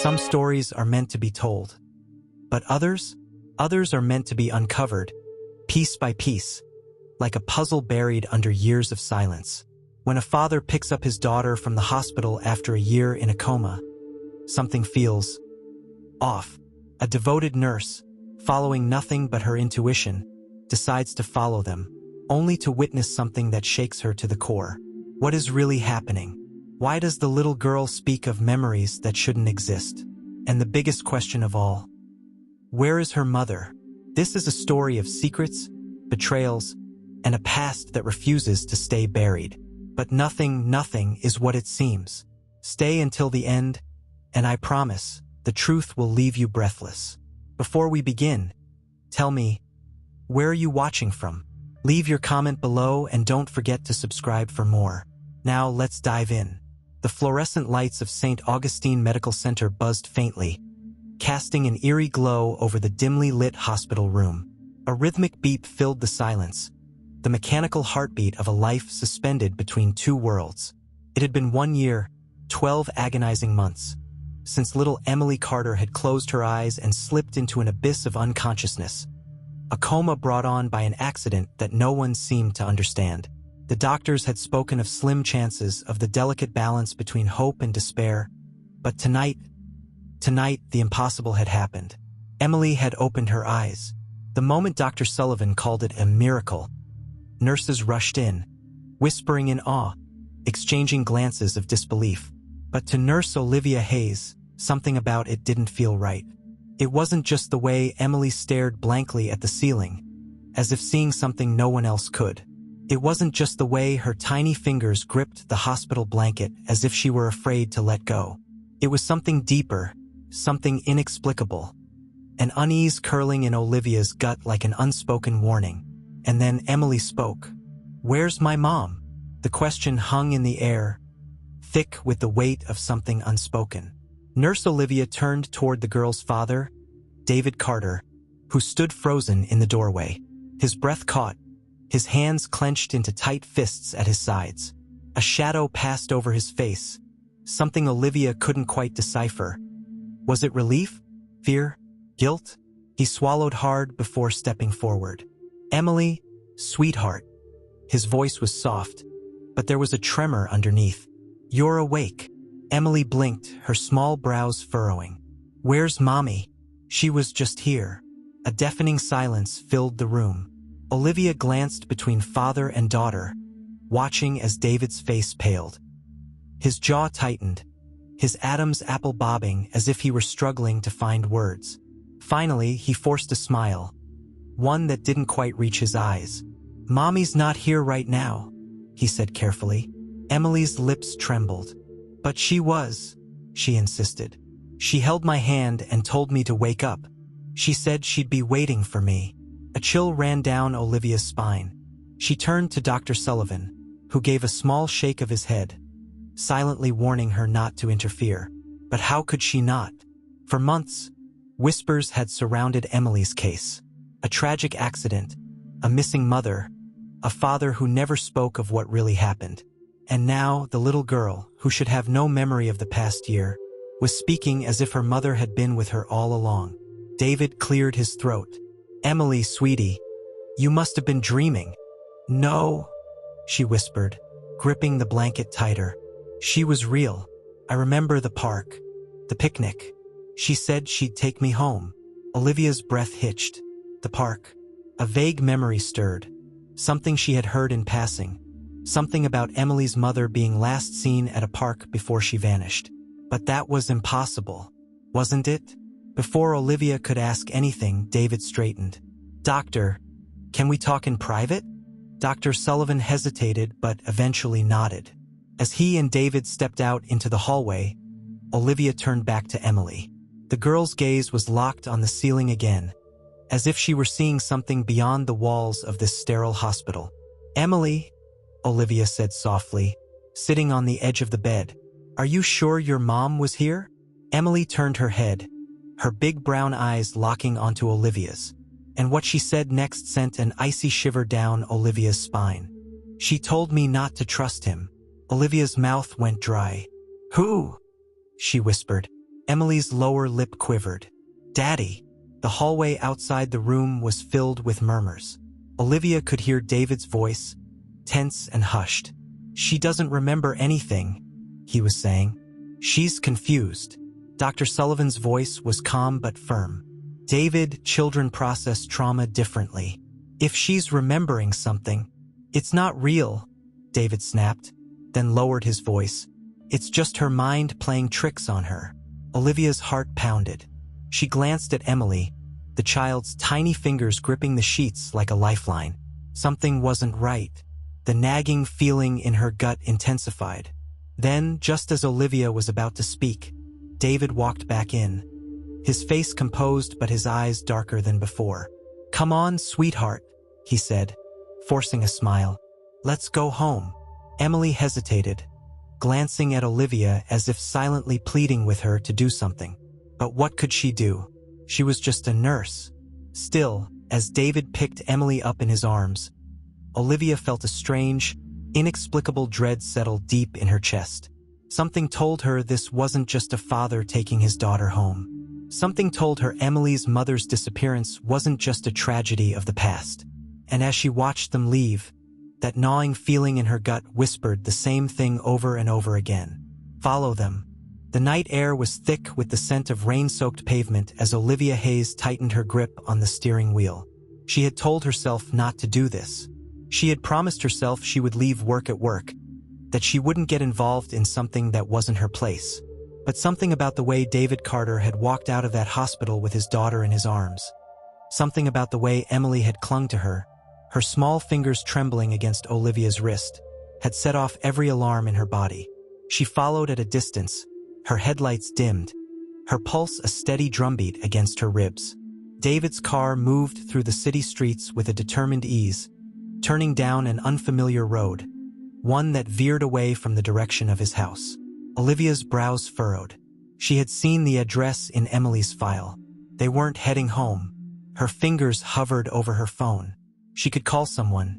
Some stories are meant to be told. But others are meant to be uncovered, piece by piece, like a puzzle buried under years of silence. When a father picks up his daughter from the hospital after a year in a coma, something feels off. A devoted nurse, following nothing but her intuition, decides to follow them, only to witness something that shakes her to the core. What is really happening? Why does the little girl speak of memories that shouldn't exist? And the biggest question of all, where is her mother? This is a story of secrets, betrayals, and a past that refuses to stay buried. But nothing is what it seems. Stay until the end, and I promise, the truth will leave you breathless. Before we begin, tell me, where are you watching from? Leave your comment below and don't forget to subscribe for more. Now let's dive in. The fluorescent lights of St. Augustine Medical Center buzzed faintly, casting an eerie glow over the dimly lit hospital room. A rhythmic beep filled the silence, the mechanical heartbeat of a life suspended between two worlds. It had been 1 year, 12 agonizing months, since little Emily Carter had closed her eyes and slipped into an abyss of unconsciousness, a coma brought on by an accident that no one seemed to understand. The doctors had spoken of slim chances, of the delicate balance between hope and despair, but tonight, the impossible had happened. Emily had opened her eyes. The moment Dr. Sullivan called it a miracle, nurses rushed in, whispering in awe, exchanging glances of disbelief. But to Nurse Olivia Hayes, something about it didn't feel right. It wasn't just the way Emily stared blankly at the ceiling, as if seeing something no one else could. It wasn't just the way her tiny fingers gripped the hospital blanket as if she were afraid to let go. It was something deeper, something inexplicable, an unease curling in Olivia's gut like an unspoken warning. And then Emily spoke. "Where's my mom?" The question hung in the air, thick with the weight of something unspoken. Nurse Olivia turned toward the girl's father, David Carter, who stood frozen in the doorway. His breath caught, his hands clenched into tight fists at his sides. A shadow passed over his face, something Olivia couldn't quite decipher. Was it relief? Fear? Guilt? He swallowed hard before stepping forward. "Emily, sweetheart." His voice was soft, but there was a tremor underneath. "You're awake." Emily blinked, her small brows furrowing. "Where's Mommy?" "She was just here." A deafening silence filled the room. Olivia glanced between father and daughter, watching as David's face paled. His jaw tightened, his Adam's apple bobbing as if he were struggling to find words. Finally, he forced a smile, one that didn't quite reach his eyes. "Mommy's not here right now," he said carefully. Emily's lips trembled. "But she was," she insisted. "She held my hand and told me to wake up. She said she'd be waiting for me." A chill ran down Olivia's spine. She turned to Dr. Sullivan, who gave a small shake of his head, silently warning her not to interfere. But how could she not? For months, whispers had surrounded Emily's case. A tragic accident, a missing mother, a father who never spoke of what really happened. And now, the little girl, who should have no memory of the past year, was speaking as if her mother had been with her all along. David cleared his throat. "Emily, sweetie, you must have been dreaming." "No," she whispered, gripping the blanket tighter. "She was real. I remember the park, the picnic. She said she'd take me home." Olivia's breath hitched. The park. A vague memory stirred. Something she had heard in passing. Something about Emily's mother being last seen at a park before she vanished. But that was impossible, wasn't it? Before Olivia could ask anything, David straightened. "Doctor, can we talk in private?" Dr. Sullivan hesitated but eventually nodded. As he and David stepped out into the hallway, Olivia turned back to Emily. The girl's gaze was locked on the ceiling again, as if she were seeing something beyond the walls of this sterile hospital. "Emily," Olivia said softly, sitting on the edge of the bed, "are you sure your mom was here?" Emily turned her head, her big brown eyes locking onto Olivia's. And what she said next sent an icy shiver down Olivia's spine. "She told me not to trust him." Olivia's mouth went dry. "Who?" she whispered. Emily's lower lip quivered. "Daddy." The hallway outside the room was filled with murmurs. Olivia could hear David's voice, tense and hushed. "She doesn't remember anything," he was saying. "She's confused." Dr. Sullivan's voice was calm but firm. "David, children process trauma differently. If she's remembering something, it's not real," David snapped, then lowered his voice. "It's just her mind playing tricks on her." Olivia's heart pounded. She glanced at Emily, the child's tiny fingers gripping the sheets like a lifeline. Something wasn't right. The nagging feeling in her gut intensified. Then, just as Olivia was about to speak, David walked back in, his face composed but his eyes darker than before. "Come on, sweetheart," he said, forcing a smile. "Let's go home." Emily hesitated, glancing at Olivia as if silently pleading with her to do something. But what could she do? She was just a nurse. Still, as David picked Emily up in his arms, Olivia felt a strange, inexplicable dread settle deep in her chest. Something told her this wasn't just a father taking his daughter home. Something told her Emily's mother's disappearance wasn't just a tragedy of the past. And as she watched them leave, that gnawing feeling in her gut whispered the same thing over and over again. "Follow them." The night air was thick with the scent of rain-soaked pavement as Olivia Hayes tightened her grip on the steering wheel. She had told herself not to do this. She had promised herself she would leave work at work, that she wouldn't get involved in something that wasn't her place. But something about the way David Carter had walked out of that hospital with his daughter in his arms, something about the way Emily had clung to her, her small fingers trembling against Olivia's wrist, had set off every alarm in her body. She followed at a distance, her headlights dimmed, her pulse a steady drumbeat against her ribs. David's car moved through the city streets with a determined ease, turning down an unfamiliar road, one that veered away from the direction of his house. Olivia's brows furrowed. She had seen the address in Emily's file. They weren't heading home. Her fingers hovered over her phone. She could call someone.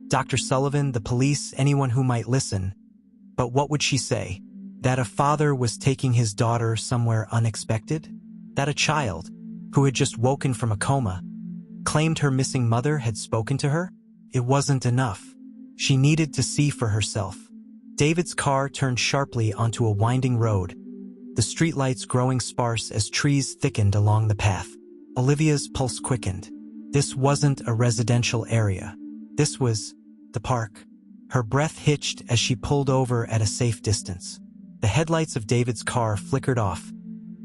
Dr. Sullivan, the police, anyone who might listen. But what would she say? That a father was taking his daughter somewhere unexpected? That a child, who had just woken from a coma, claimed her missing mother had spoken to her? It wasn't enough. She needed to see for herself. David's car turned sharply onto a winding road, the streetlights growing sparse as trees thickened along the path. Olivia's pulse quickened. This wasn't a residential area. This was the park. Her breath hitched as she pulled over at a safe distance. The headlights of David's car flickered off,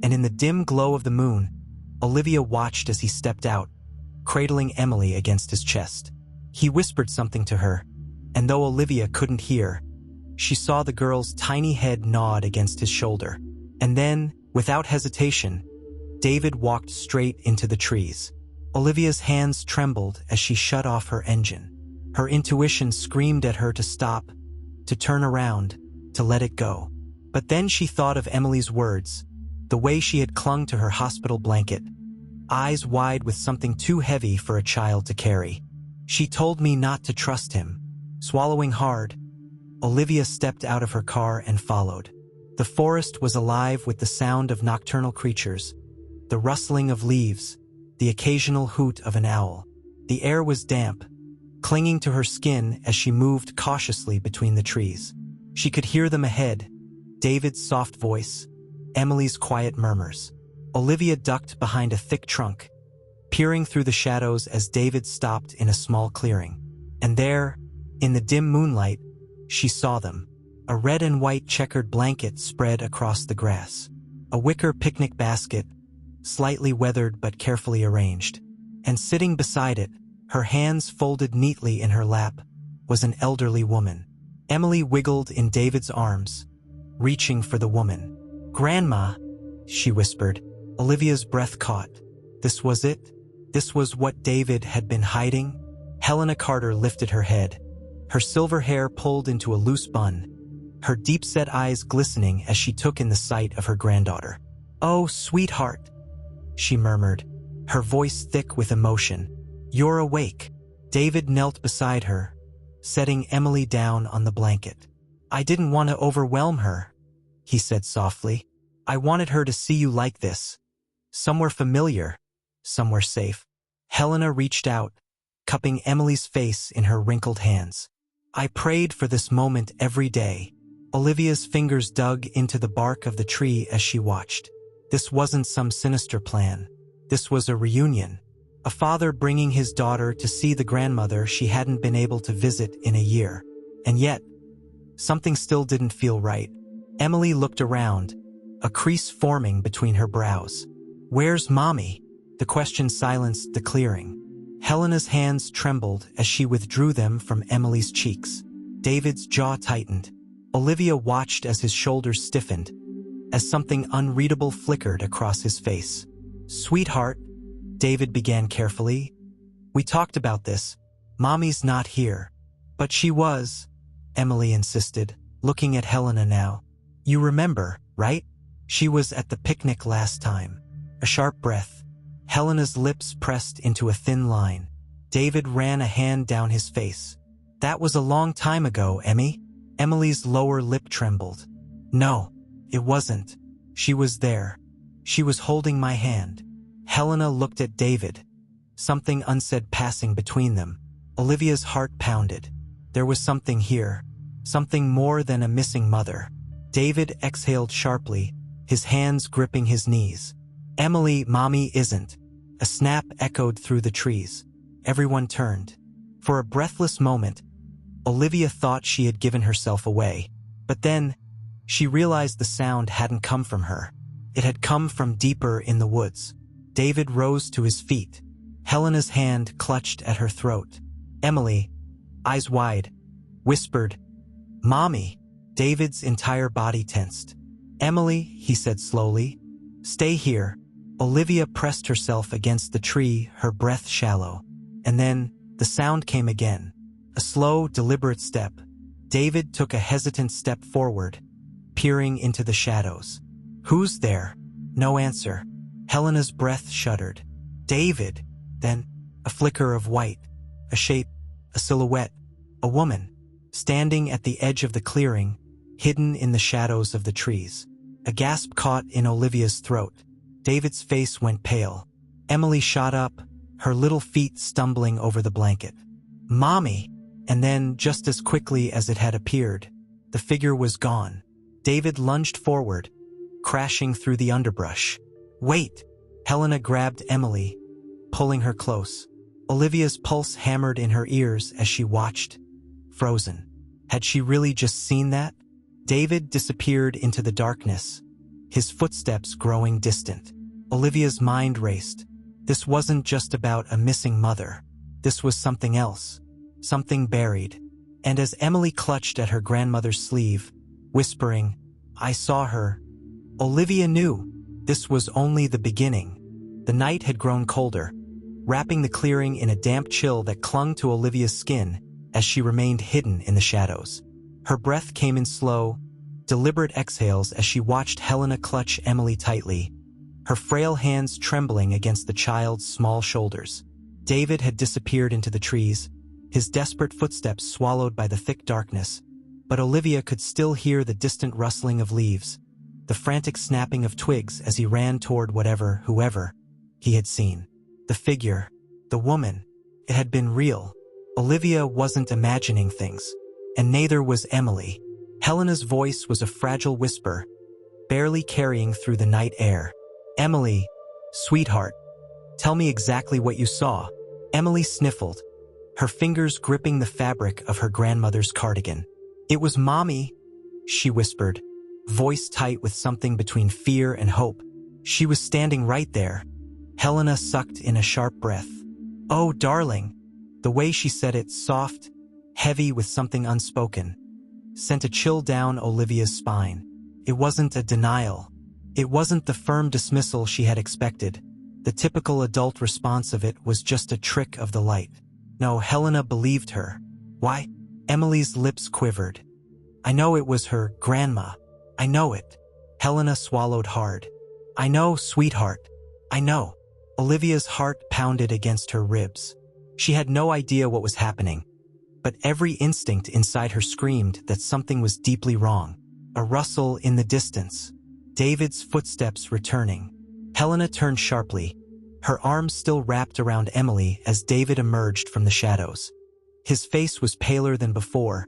and in the dim glow of the moon, Olivia watched as he stepped out, cradling Emily against his chest. He whispered something to her, and though Olivia couldn't hear, she saw the girl's tiny head nod against his shoulder. And then, without hesitation, David walked straight into the trees. Olivia's hands trembled as she shut off her engine. Her intuition screamed at her to stop, to turn around, to let it go. But then she thought of Emily's words, the way she had clung to her hospital blanket, eyes wide with something too heavy for a child to carry. "She told me not to trust him." Swallowing hard, Olivia stepped out of her car and followed. The forest was alive with the sound of nocturnal creatures, the rustling of leaves, the occasional hoot of an owl. The air was damp, clinging to her skin as she moved cautiously between the trees. She could hear them ahead, David's soft voice, Emily's quiet murmurs. Olivia ducked behind a thick trunk, peering through the shadows as David stopped in a small clearing. And there, in the dim moonlight, she saw them. A red and white checkered blanket spread across the grass. A wicker picnic basket, slightly weathered but carefully arranged. And sitting beside it, her hands folded neatly in her lap, was an elderly woman. Emily wiggled in David's arms, reaching for the woman. "Grandma," she whispered. Olivia's breath caught. This was it? This was what David had been hiding? Helena Carter lifted her head, her silver hair pulled into a loose bun, her deep-set eyes glistening as she took in the sight of her granddaughter. "Oh, sweetheart," she murmured, her voice thick with emotion. "You're awake." David knelt beside her, setting Emily down on the blanket. "I didn't want to overwhelm her," he said softly. I wanted her to see you like this. Somewhere familiar, somewhere safe. Helena reached out, cupping Emily's face in her wrinkled hands. I prayed for this moment every day. Olivia's fingers dug into the bark of the tree as she watched. This wasn't some sinister plan. This was a reunion. A father bringing his daughter to see the grandmother she hadn't been able to visit in a year. And yet, something still didn't feel right. Emily looked around, a crease forming between her brows. Where's Mommy? The question silenced the clearing. Helena's hands trembled as she withdrew them from Emily's cheeks. David's jaw tightened. Olivia watched as his shoulders stiffened, as something unreadable flickered across his face. Sweetheart, David began carefully. We talked about this. Mommy's not here. But she was, Emily insisted, looking at Helena now. You remember, right? She was at the picnic last time. A sharp breath. Helena's lips pressed into a thin line. David ran a hand down his face. That was a long time ago, Emmy. Emily's lower lip trembled. No, it wasn't. She was there. She was holding my hand. Helena looked at David, something unsaid passing between them. Olivia's heart pounded. There was something here, something more than a missing mother. David exhaled sharply, his hands gripping his knees. Emily, Mommy isn't. A snap echoed through the trees. Everyone turned. For a breathless moment, Olivia thought she had given herself away. But then, she realized the sound hadn't come from her. It had come from deeper in the woods. David rose to his feet. Helena's hand clutched at her throat. Emily, eyes wide, whispered, Mommy. David's entire body tensed. Emily, he said slowly, stay here. Olivia pressed herself against the tree, her breath shallow. And then, the sound came again. A slow, deliberate step. David took a hesitant step forward, peering into the shadows. Who's there? No answer. Helena's breath shuddered. David! Then, a flicker of white. A shape, a silhouette, a woman, standing at the edge of the clearing, hidden in the shadows of the trees. A gasp caught in Olivia's throat. David's face went pale. Emily shot up, her little feet stumbling over the blanket. Mommy! And then, just as quickly as it had appeared, the figure was gone. David lunged forward, crashing through the underbrush. Wait! Helena grabbed Emily, pulling her close. Olivia's pulse hammered in her ears as she watched, frozen. Had she really just seen that? David disappeared into the darkness, his footsteps growing distant. Olivia's mind raced. This wasn't just about a missing mother. This was something else. Something buried. And as Emily clutched at her grandmother's sleeve, whispering, I saw her, Olivia knew this was only the beginning. The night had grown colder, wrapping the clearing in a damp chill that clung to Olivia's skin as she remained hidden in the shadows. Her breath came in slow, deliberate exhales as she watched Helena clutch Emily tightly, her frail hands trembling against the child's small shoulders. David had disappeared into the trees, his desperate footsteps swallowed by the thick darkness, but Olivia could still hear the distant rustling of leaves, the frantic snapping of twigs as he ran toward whoever he had seen. The figure, the woman, it had been real. Olivia wasn't imagining things, and neither was Emily. Helena's voice was a fragile whisper, barely carrying through the night air. Emily, sweetheart, tell me exactly what you saw. Emily sniffled, her fingers gripping the fabric of her grandmother's cardigan. It was Mommy, she whispered, voice tight with something between fear and hope. She was standing right there. Helena sucked in a sharp breath. Oh, darling. The way she said it, soft, heavy with something unspoken, sent a chill down Olivia's spine. It wasn't a denial. It wasn't the firm dismissal she had expected. The typical adult response of it was just a trick of the light. No, Helena believed her. Why? Emily's lips quivered. I know it was her grandma. I know it. Helena swallowed hard. I know, sweetheart. I know. Olivia's heart pounded against her ribs. She had no idea what was happening, but every instinct inside her screamed that something was deeply wrong. A rustle in the distance. David's footsteps returning. Helena turned sharply, her arms still wrapped around Emily as David emerged from the shadows. His face was paler than before,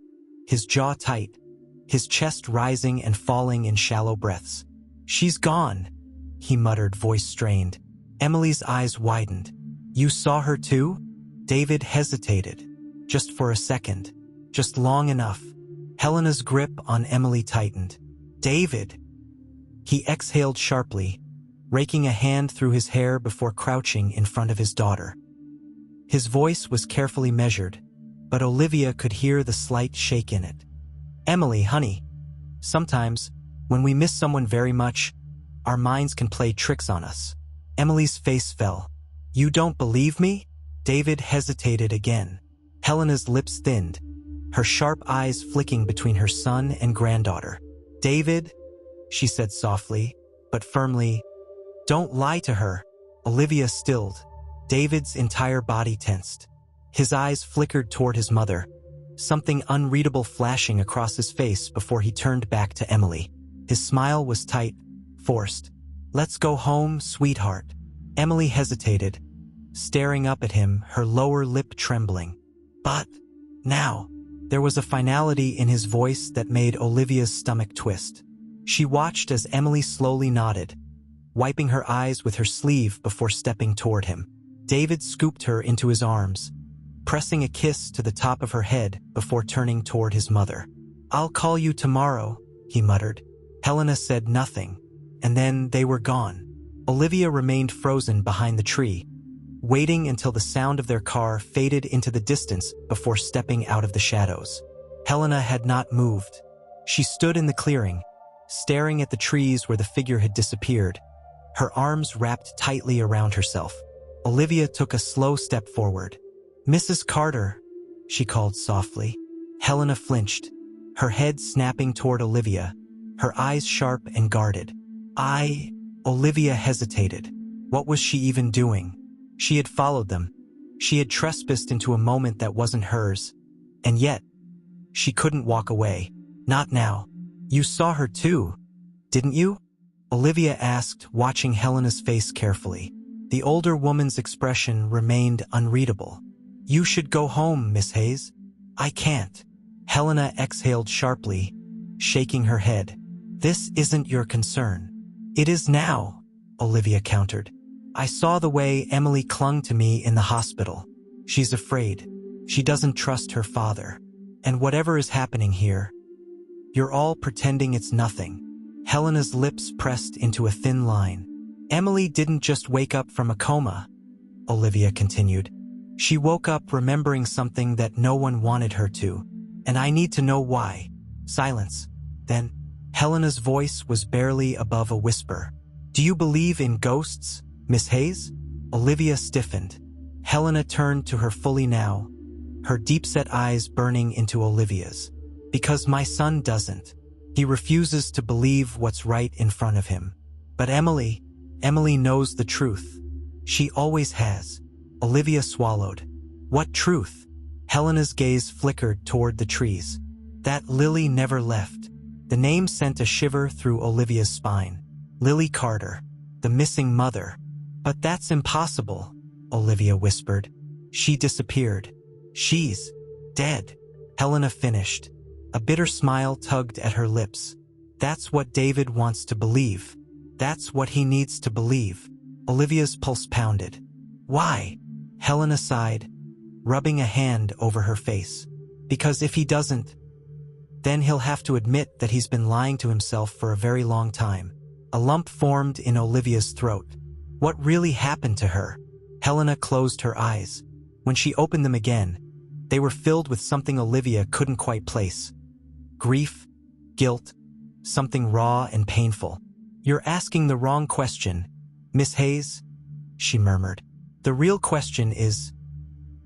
his jaw tight, his chest rising and falling in shallow breaths. "She's gone," he muttered, voice strained. Emily's eyes widened. "You saw her too?" David hesitated, just for a second, just long enough. Helena's grip on Emily tightened. "David!" He exhaled sharply, raking a hand through his hair before crouching in front of his daughter. His voice was carefully measured, but Olivia could hear the slight shake in it. "Emily, honey, sometimes, when we miss someone very much, our minds can play tricks on us." Emily's face fell. "You don't believe me?" David hesitated again. Helena's lips thinned, her sharp eyes flicking between her son and granddaughter. "David," she said softly, but firmly, "don't lie to her." Olivia stilled. David's entire body tensed. His eyes flickered toward his mother, something unreadable flashing across his face before he turned back to Emily. His smile was tight, forced. "Let's go home, sweetheart." Emily hesitated, staring up at him, her lower lip trembling. "But now," there was a finality in his voice that made Olivia's stomach twist. She watched as Emily slowly nodded, wiping her eyes with her sleeve before stepping toward him. David scooped her into his arms, pressing a kiss to the top of her head before turning toward his mother. "I'll call you tomorrow," he muttered. Helena said nothing, and then they were gone. Olivia remained frozen behind the tree, waiting until the sound of their car faded into the distance before stepping out of the shadows. Helena had not moved. She stood in the clearing, staring at the trees where the figure had disappeared, her arms wrapped tightly around herself. Olivia took a slow step forward. "Mrs. Carter," she called softly. Helena flinched, her head snapping toward Olivia, her eyes sharp and guarded. Olivia hesitated. What was she even doing? She had followed them. She had trespassed into a moment that wasn't hers. And yet, she couldn't walk away. Not now. "You saw her too, didn't you?" Olivia asked, watching Helena's face carefully. The older woman's expression remained unreadable. "You should go home, Miss Hayes." "I can't." Helena exhaled sharply, shaking her head. "This isn't your concern." "It is now," Olivia countered. "I saw the way Emily clung to me in the hospital. She's afraid. She doesn't trust her father. And whatever is happening here, you're all pretending it's nothing." Helena's lips pressed into a thin line. "Emily didn't just wake up from a coma," Olivia continued. "She woke up remembering something that no one wanted her to. And I need to know why." Silence. Then, Helena's voice was barely above a whisper. "Do you believe in ghosts, Miss Hayes?" Olivia stiffened. Helena turned to her fully now, her deep-set eyes burning into Olivia's. "Because my son doesn't. He refuses to believe what's right in front of him. But Emily knows the truth. She always has." Olivia swallowed. "What truth?" Helena's gaze flickered toward the trees. "That Lily never left." The name sent a shiver through Olivia's spine. Lily Carter, the missing mother. "But that's impossible," Olivia whispered. "She disappeared. She's dead." Helena finished. A bitter smile tugged at her lips. "That's what David wants to believe. That's what he needs to believe." Olivia's pulse pounded. "Why?" Helena sighed, rubbing a hand over her face. "Because if he doesn't, then he'll have to admit that he's been lying to himself for a very long time." A lump formed in Olivia's throat. What really happened to her? Helena closed her eyes. When she opened them again, they were filled with something Olivia couldn't quite place. Grief, guilt, something raw and painful. "You're asking the wrong question, Miss Hayes," she murmured. "The real question is,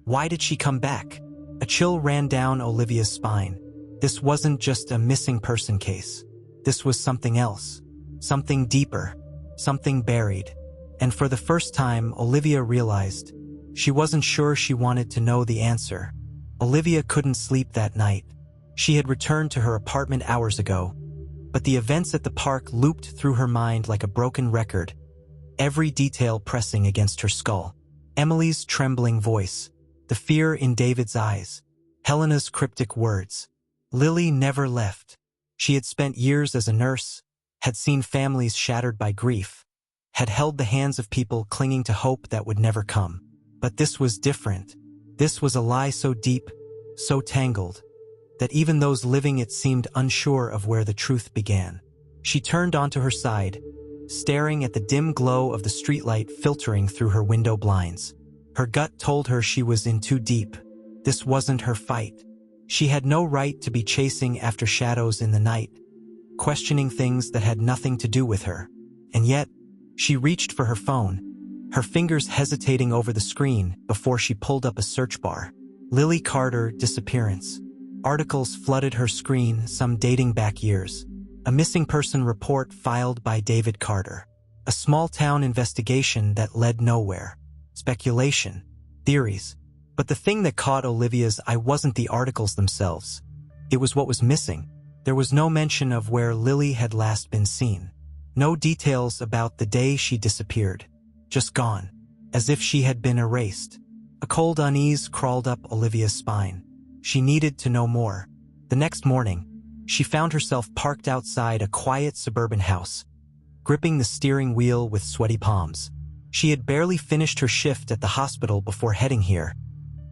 why did she come back?" A chill ran down Olivia's spine. This wasn't just a missing person case. This was something else. Something deeper. Something buried. And for the first time, Olivia realized she wasn't sure she wanted to know the answer. Olivia couldn't sleep that night. She had returned to her apartment hours ago, but the events at the park looped through her mind like a broken record, every detail pressing against her skull. Emily's trembling voice, the fear in David's eyes, Helena's cryptic words. Lily never left. She had spent years as a nurse, had seen families shattered by grief, had held the hands of people clinging to hope that would never come. But this was different. This was a lie so deep, so tangled, that even those living it seemed unsure of where the truth began. She turned onto her side, staring at the dim glow of the streetlight filtering through her window blinds. Her gut told her she was in too deep. This wasn't her fight. She had no right to be chasing after shadows in the night, questioning things that had nothing to do with her. And yet, she reached for her phone, her fingers hesitating over the screen before she pulled up a search bar. Lily Carter disappearance. Articles flooded her screen, some dating back years. A missing person report filed by David Carter. A small-town investigation that led nowhere. Speculation. Theories. But the thing that caught Olivia's eye wasn't the articles themselves. It was what was missing. There was no mention of where Lily had last been seen. No details about the day she disappeared. Just gone. As if she had been erased. A cold unease crawled up Olivia's spine. She needed to know more. The next morning, she found herself parked outside a quiet suburban house, gripping the steering wheel with sweaty palms. She had barely finished her shift at the hospital before heading here.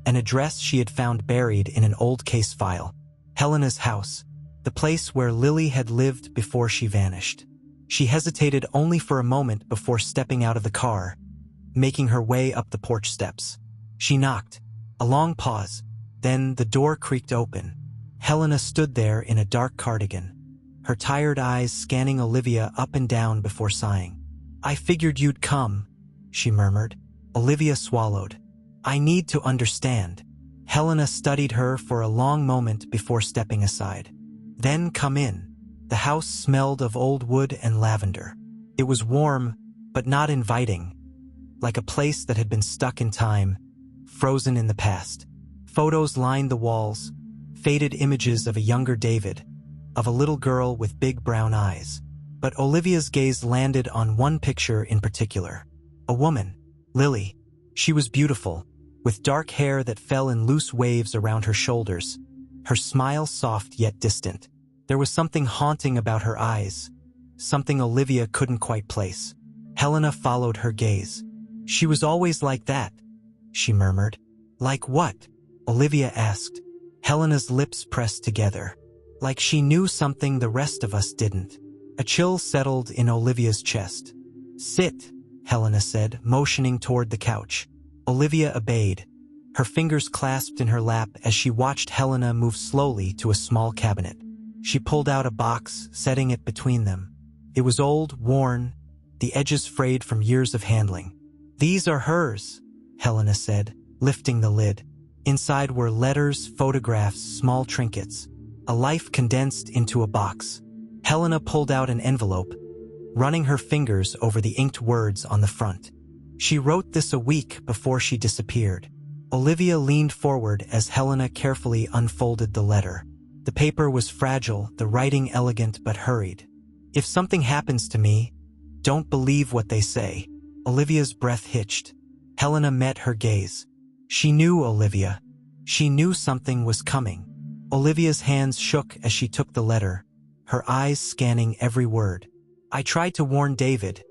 An address she had found buried in an old case file. Helena's house, the place where Lily had lived before she vanished. She hesitated only for a moment before stepping out of the car, making her way up the porch steps. She knocked. A long pause. Then the door creaked open. Helena stood there in a dark cardigan, her tired eyes scanning Olivia up and down before sighing. "I figured you'd come," she murmured. Olivia swallowed. "I need to understand." Helena studied her for a long moment before stepping aside. "Then come in." The house smelled of old wood and lavender. It was warm, but not inviting, like a place that had been stuck in time, frozen in the past. Photos lined the walls, faded images of a younger David, of a little girl with big brown eyes. But Olivia's gaze landed on one picture in particular. A woman, Lily. She was beautiful, with dark hair that fell in loose waves around her shoulders, her smile soft yet distant. There was something haunting about her eyes, something Olivia couldn't quite place. Helena followed her gaze. "She was always like that," she murmured. "Like what?" Olivia asked. Helena's lips pressed together. "Like she knew something the rest of us didn't." A chill settled in Olivia's chest. "Sit," Helena said, motioning toward the couch. Olivia obeyed, her fingers clasped in her lap as she watched Helena move slowly to a small cabinet. She pulled out a box, setting it between them. It was old, worn, the edges frayed from years of handling. "These are hers," Helena said, lifting the lid. Inside were letters, photographs, small trinkets, a life condensed into a box. Helena pulled out an envelope, running her fingers over the inked words on the front. She wrote this a week before she disappeared. Olivia leaned forward as Helena carefully unfolded the letter. The paper was fragile, the writing elegant but hurried. "If something happens to me, don't believe what they say." Olivia's breath hitched. Helena met her gaze. She knew Olivia. She knew something was coming. Olivia's hands shook as she took the letter, her eyes scanning every word. "I tried to warn David,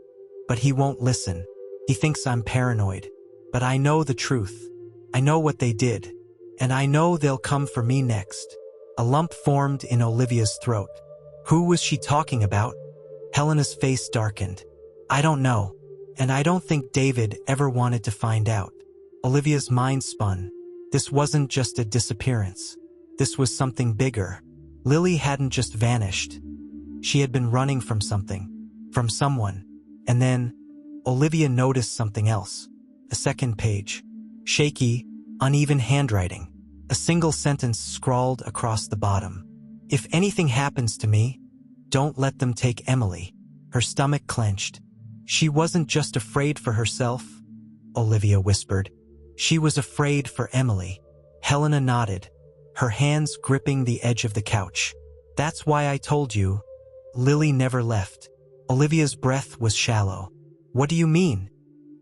but he won't listen. He thinks I'm paranoid. But I know the truth. I know what they did. And I know they'll come for me next." A lump formed in Olivia's throat. Who was she talking about? Helena's face darkened. "I don't know. And I don't think David ever wanted to find out." Olivia's mind spun. This wasn't just a disappearance. This was something bigger. Lily hadn't just vanished. She had been running from something, from someone. And then, Olivia noticed something else. A second page. Shaky, uneven handwriting. A single sentence scrawled across the bottom. "If anything happens to me, don't let them take Emily." Her stomach clenched. She wasn't just afraid for herself, Olivia whispered. She was afraid for Emily. Helena nodded, her hands gripping the edge of the couch. "That's why I told you. Lily never left. Olivia's breath was shallow. What do you mean?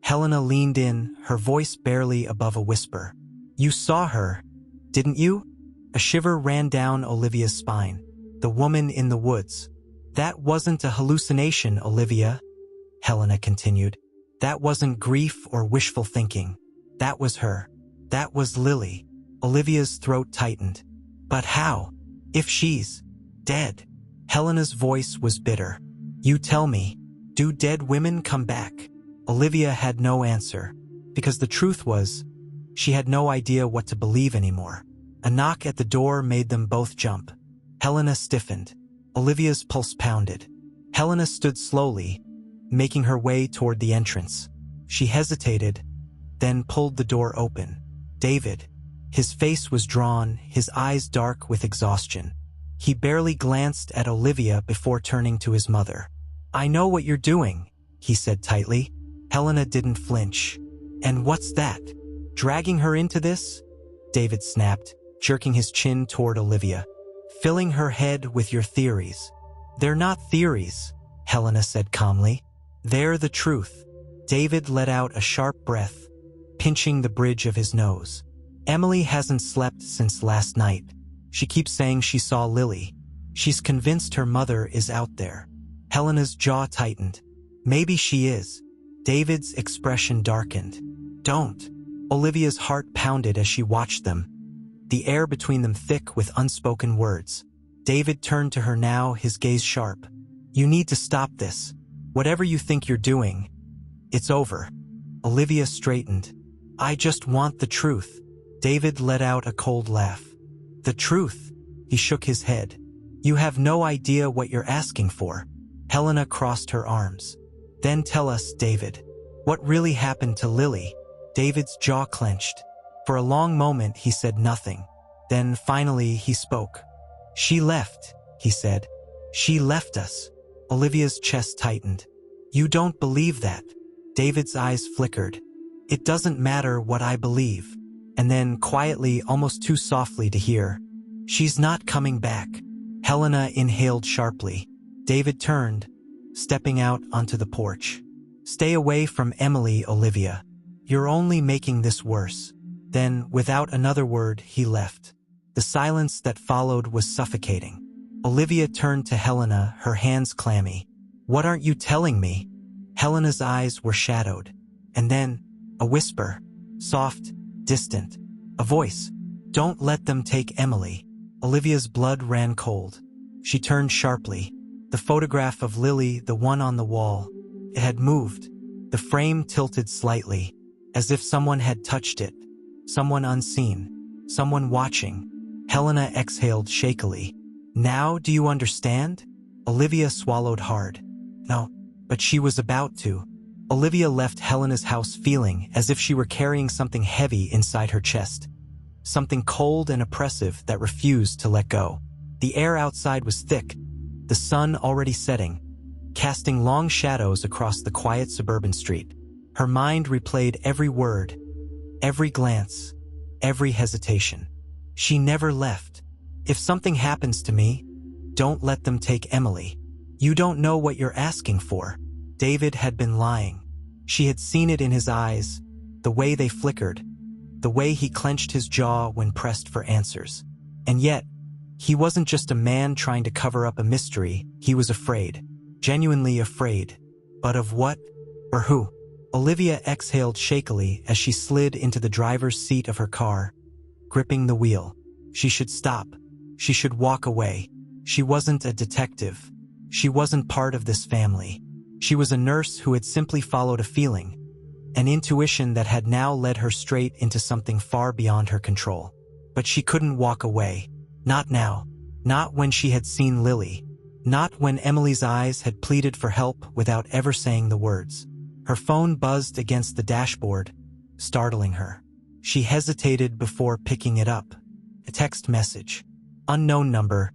Helena leaned in, her voice barely above a whisper. You saw her, didn't you? A shiver ran down Olivia's spine. The woman in the woods. That wasn't a hallucination, Olivia, Helena continued. That wasn't grief or wishful thinking. That was her. That was Lily. Olivia's throat tightened. But how? If she's dead? Helena's voice was bitter. You tell me, do dead women come back? Olivia had no answer, because the truth was, she had no idea what to believe anymore. A knock at the door made them both jump. Helena stiffened. Olivia's pulse pounded. Helena stood slowly, making her way toward the entrance. She hesitated, then pulled the door open. David. His face was drawn, his eyes dark with exhaustion. He barely glanced at Olivia before turning to his mother. I know what you're doing, he said tightly. Helena didn't flinch. And what's that? Dragging her into this? David snapped, jerking his chin toward Olivia. Filling her head with your theories. They're not theories, Helena said calmly. They're the truth. David let out a sharp breath, pinching the bridge of his nose. Emily hasn't slept since last night. She keeps saying she saw Lily. She's convinced her mother is out there. Helena's jaw tightened. Maybe she is. David's expression darkened. Don't. Olivia's heart pounded as she watched them, the air between them thick with unspoken words. David turned to her now, his gaze sharp. You need to stop this. Whatever you think you're doing, it's over. Olivia straightened. I just want the truth. David let out a cold laugh. The truth? He shook his head. You have no idea what you're asking for. Helena crossed her arms. Then tell us, David. What really happened to Lily? David's jaw clenched. For a long moment he said nothing. Then finally he spoke. She left, he said. She left us. Olivia's chest tightened. You don't believe that. David's eyes flickered. It doesn't matter what I believe. And then quietly, almost too softly to hear. She's not coming back. Helena inhaled sharply. David turned, stepping out onto the porch. Stay away from Emily, Olivia. You're only making this worse. Then, without another word, he left. The silence that followed was suffocating. Olivia turned to Helena, her hands clammy. What aren't you telling me? Helena's eyes were shadowed. And then, a whisper. Soft, distant. A voice. Don't let them take Emily. Olivia's blood ran cold. She turned sharply. The photograph of Lily, the one on the wall. It had moved. The frame tilted slightly, as if someone had touched it. Someone unseen. Someone watching. Helena exhaled shakily. Now do you understand? Olivia swallowed hard. No, but she was about to. Olivia left Helena's house feeling as if she were carrying something heavy inside her chest. Something cold and oppressive that refused to let go. The air outside was thick, the sun already setting, casting long shadows across the quiet suburban street. Her mind replayed every word, every glance, every hesitation. She never left. If something happens to me, don't let them take Emily. You don't know what you're asking for. David had been lying. She had seen it in his eyes, the way they flickered, the way he clenched his jaw when pressed for answers. And yet, he wasn't just a man trying to cover up a mystery, he was afraid. Genuinely afraid. But of what? Or who? Olivia exhaled shakily as she slid into the driver's seat of her car, gripping the wheel. She should stop. She should walk away. She wasn't a detective. She wasn't part of this family. She was a nurse who had simply followed a feeling, an intuition that had now led her straight into something far beyond her control. But she couldn't walk away. Not now. Not when she had seen Lily. Not when Emily's eyes had pleaded for help without ever saying the words. Her phone buzzed against the dashboard, startling her. She hesitated before picking it up. A text message. Unknown number.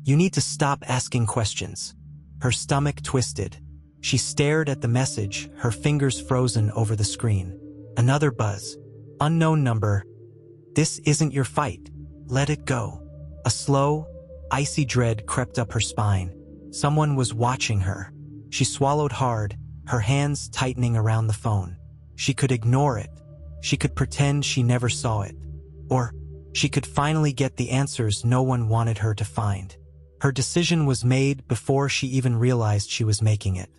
You need to stop asking questions. Her stomach twisted. She stared at the message, her fingers frozen over the screen. Another buzz. Unknown number. This isn't your fight. Let it go. A slow, icy dread crept up her spine. Someone was watching her. She swallowed hard, her hands tightening around the phone. She could ignore it. She could pretend she never saw it. Or she could finally get the answers no one wanted her to find. Her decision was made before she even realized she was making it.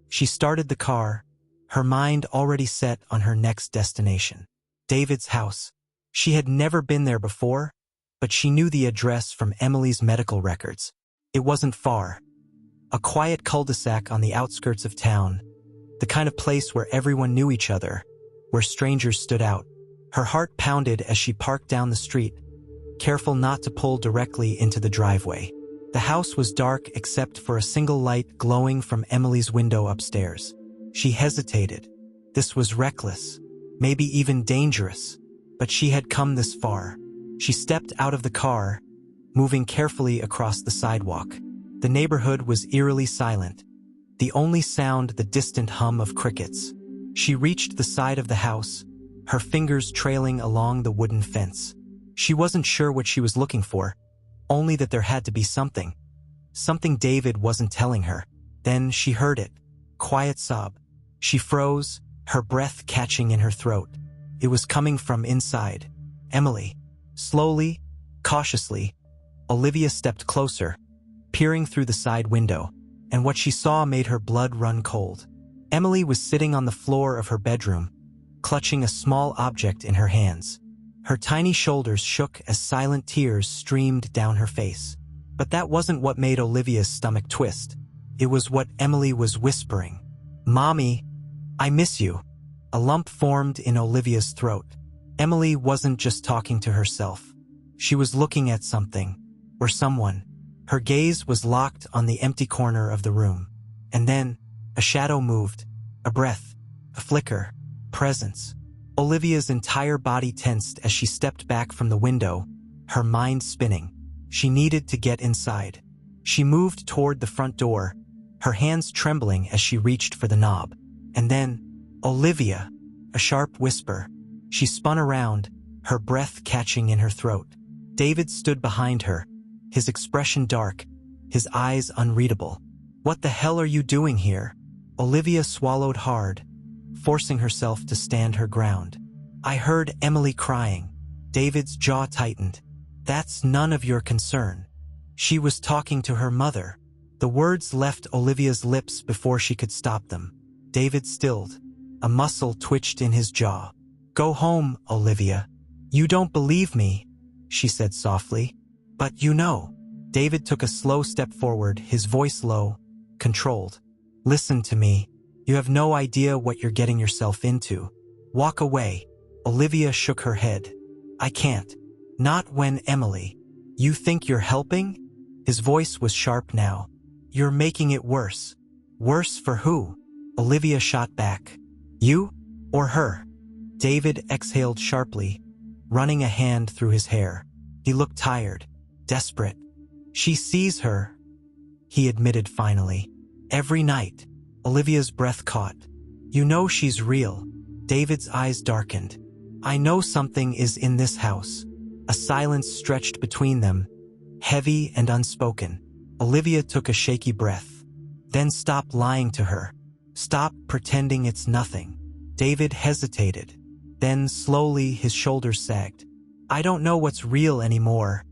She started the car, her mind already set on her next destination. David's house. She had never been there before, but she knew the address from Emily's medical records. It wasn't far. A quiet cul-de-sac on the outskirts of town, the kind of place where everyone knew each other, where strangers stood out. Her heart pounded as she parked down the street, careful not to pull directly into the driveway. The house was dark except for a single light glowing from Emily's window upstairs. She hesitated. This was reckless, maybe even dangerous, but she had come this far. She stepped out of the car, moving carefully across the sidewalk. The neighborhood was eerily silent, the only sound the distant hum of crickets. She reached the side of the house, her fingers trailing along the wooden fence. She wasn't sure what she was looking for, only that there had to be something. Something David wasn't telling her. Then she heard it. Quiet sob. She froze, her breath catching in her throat. It was coming from inside. Emily. Slowly, cautiously, Olivia stepped closer, peering through the side window, and what she saw made her blood run cold. Emily was sitting on the floor of her bedroom, clutching a small object in her hands. Her tiny shoulders shook as silent tears streamed down her face. But that wasn't what made Olivia's stomach twist. It was what Emily was whispering. "Mommy, I miss you." A lump formed in Olivia's throat. Emily wasn't just talking to herself. She was looking at something, or someone. Her gaze was locked on the empty corner of the room. And then, a shadow moved. A breath. A flicker. Presence. Olivia's entire body tensed as she stepped back from the window, her mind spinning. She needed to get inside. She moved toward the front door, her hands trembling as she reached for the knob. And then, "Olivia!" A sharp whisper. She spun around, her breath catching in her throat. David stood behind her, his expression dark, his eyes unreadable. "What the hell are you doing here?" Olivia swallowed hard, forcing herself to stand her ground. "I heard Emily crying." David's jaw tightened. "That's none of your concern. She was talking to her mother." The words left Olivia's lips before she could stop them. David stilled. A muscle twitched in his jaw. "Go home, Olivia." "You don't believe me," she said softly. "But you know." David took a slow step forward, his voice low, controlled. "Listen to me. You have no idea what you're getting yourself into. Walk away." Olivia shook her head. "I can't. Not when Emily." "You think you're helping?" His voice was sharp now. "You're making it worse." "Worse for who?" Olivia shot back. "You? Or her?" David exhaled sharply, running a hand through his hair. He looked tired, desperate. "She sees her," he admitted finally. "Every night." Olivia's breath caught. "You know she's real." David's eyes darkened. "I know something is in this house." A silence stretched between them, heavy and unspoken. Olivia took a shaky breath. "Then stop lying to her. Stop pretending it's nothing." David hesitated. Then slowly his shoulders sagged. "I don't know what's real anymore,"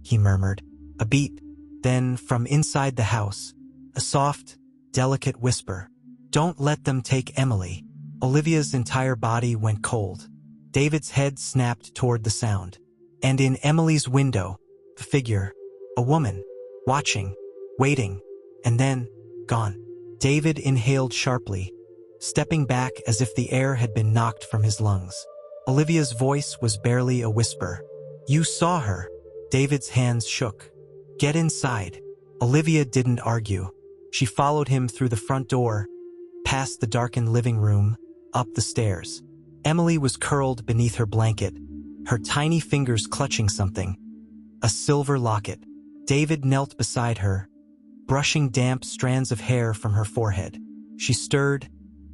he murmured. A beat. Then from inside the house, a soft, delicate whisper. "Don't let them take Emily." Olivia's entire body went cold. David's head snapped toward the sound. And in Emily's window, a figure, a woman, watching, waiting, and then, gone. David inhaled sharply, stepping back as if the air had been knocked from his lungs. Olivia's voice was barely a whisper. "You saw her." David's hands shook. "Get inside." Olivia didn't argue. She followed him through the front door, past the darkened living room, up the stairs. Emily was curled beneath her blanket, her tiny fingers clutching something. A silver locket. David knelt beside her, brushing damp strands of hair from her forehead. She stirred,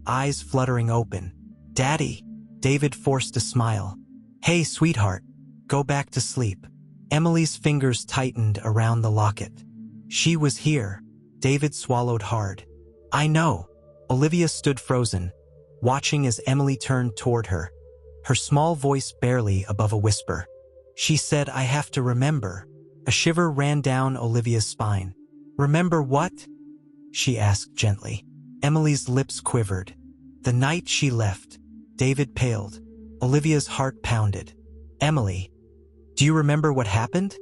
eyes fluttering open. "Daddy." David forced a smile. "Hey, sweetheart. Go back to sleep." Emily's fingers tightened around the locket. She was here. David swallowed hard. I know. Olivia stood frozen, watching as Emily turned toward her, her small voice barely above a whisper. She said, I have to remember. A shiver ran down Olivia's spine. Remember what? She asked gently. Emily's lips quivered. The night she left. David paled. Olivia's heart pounded. Emily, do you remember what happened?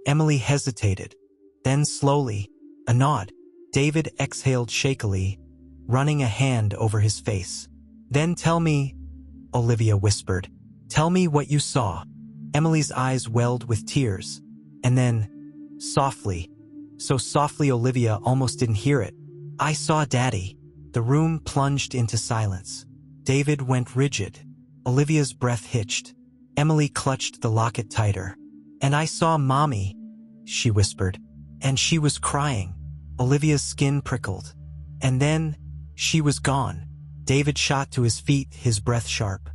Emily hesitated. Then slowly, a nod. David exhaled shakily, running a hand over his face. Then tell me, Olivia whispered. Tell me what you saw. Emily's eyes welled with tears. And then, softly, so softly Olivia almost didn't hear it. I saw Daddy. The room plunged into silence. David went rigid. Olivia's breath hitched. Emily clutched the locket tighter. And I saw Mommy, she whispered. And she was crying. Olivia's skin prickled. And then, she was gone. David shot to his feet, his breath sharp.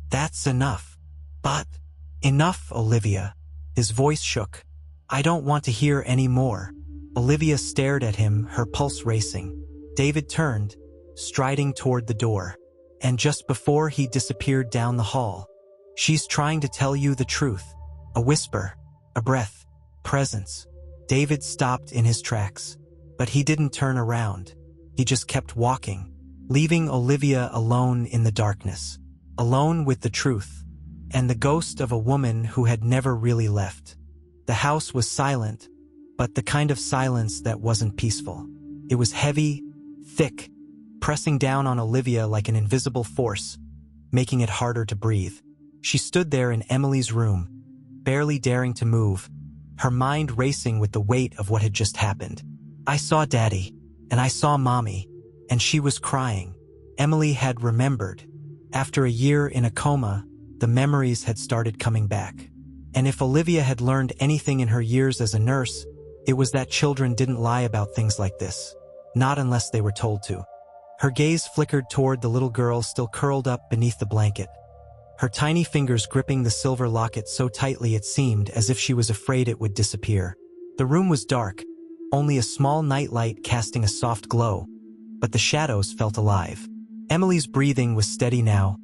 That's enough. But, enough, Olivia. His voice shook. I don't want to hear any more. Olivia stared at him, her pulse racing. David turned, striding toward the door. And just before he disappeared down the hall, she's trying to tell you the truth. A whisper, a breath, presence. David stopped in his tracks. But he didn't turn around. He just kept walking, leaving Olivia alone in the darkness, alone with the truth, and the ghost of a woman who had never really left. The house was silent, but the kind of silence that wasn't peaceful. It was heavy, thick, pressing down on Olivia like an invisible force, making it harder to breathe. She stood there in Emily's room, barely daring to move, her mind racing with the weight of what had just happened. I saw Daddy, and I saw Mommy, and she was crying. Emily had remembered. After a year in a coma, the memories had started coming back. And if Olivia had learned anything in her years as a nurse, it was that children didn't lie about things like this. Not unless they were told to. Her gaze flickered toward the little girl still curled up beneath the blanket, her tiny fingers gripping the silver locket so tightly it seemed as if she was afraid it would disappear. The room was dark, only a small nightlight casting a soft glow, but the shadows felt alive. Emily's breathing was steady now,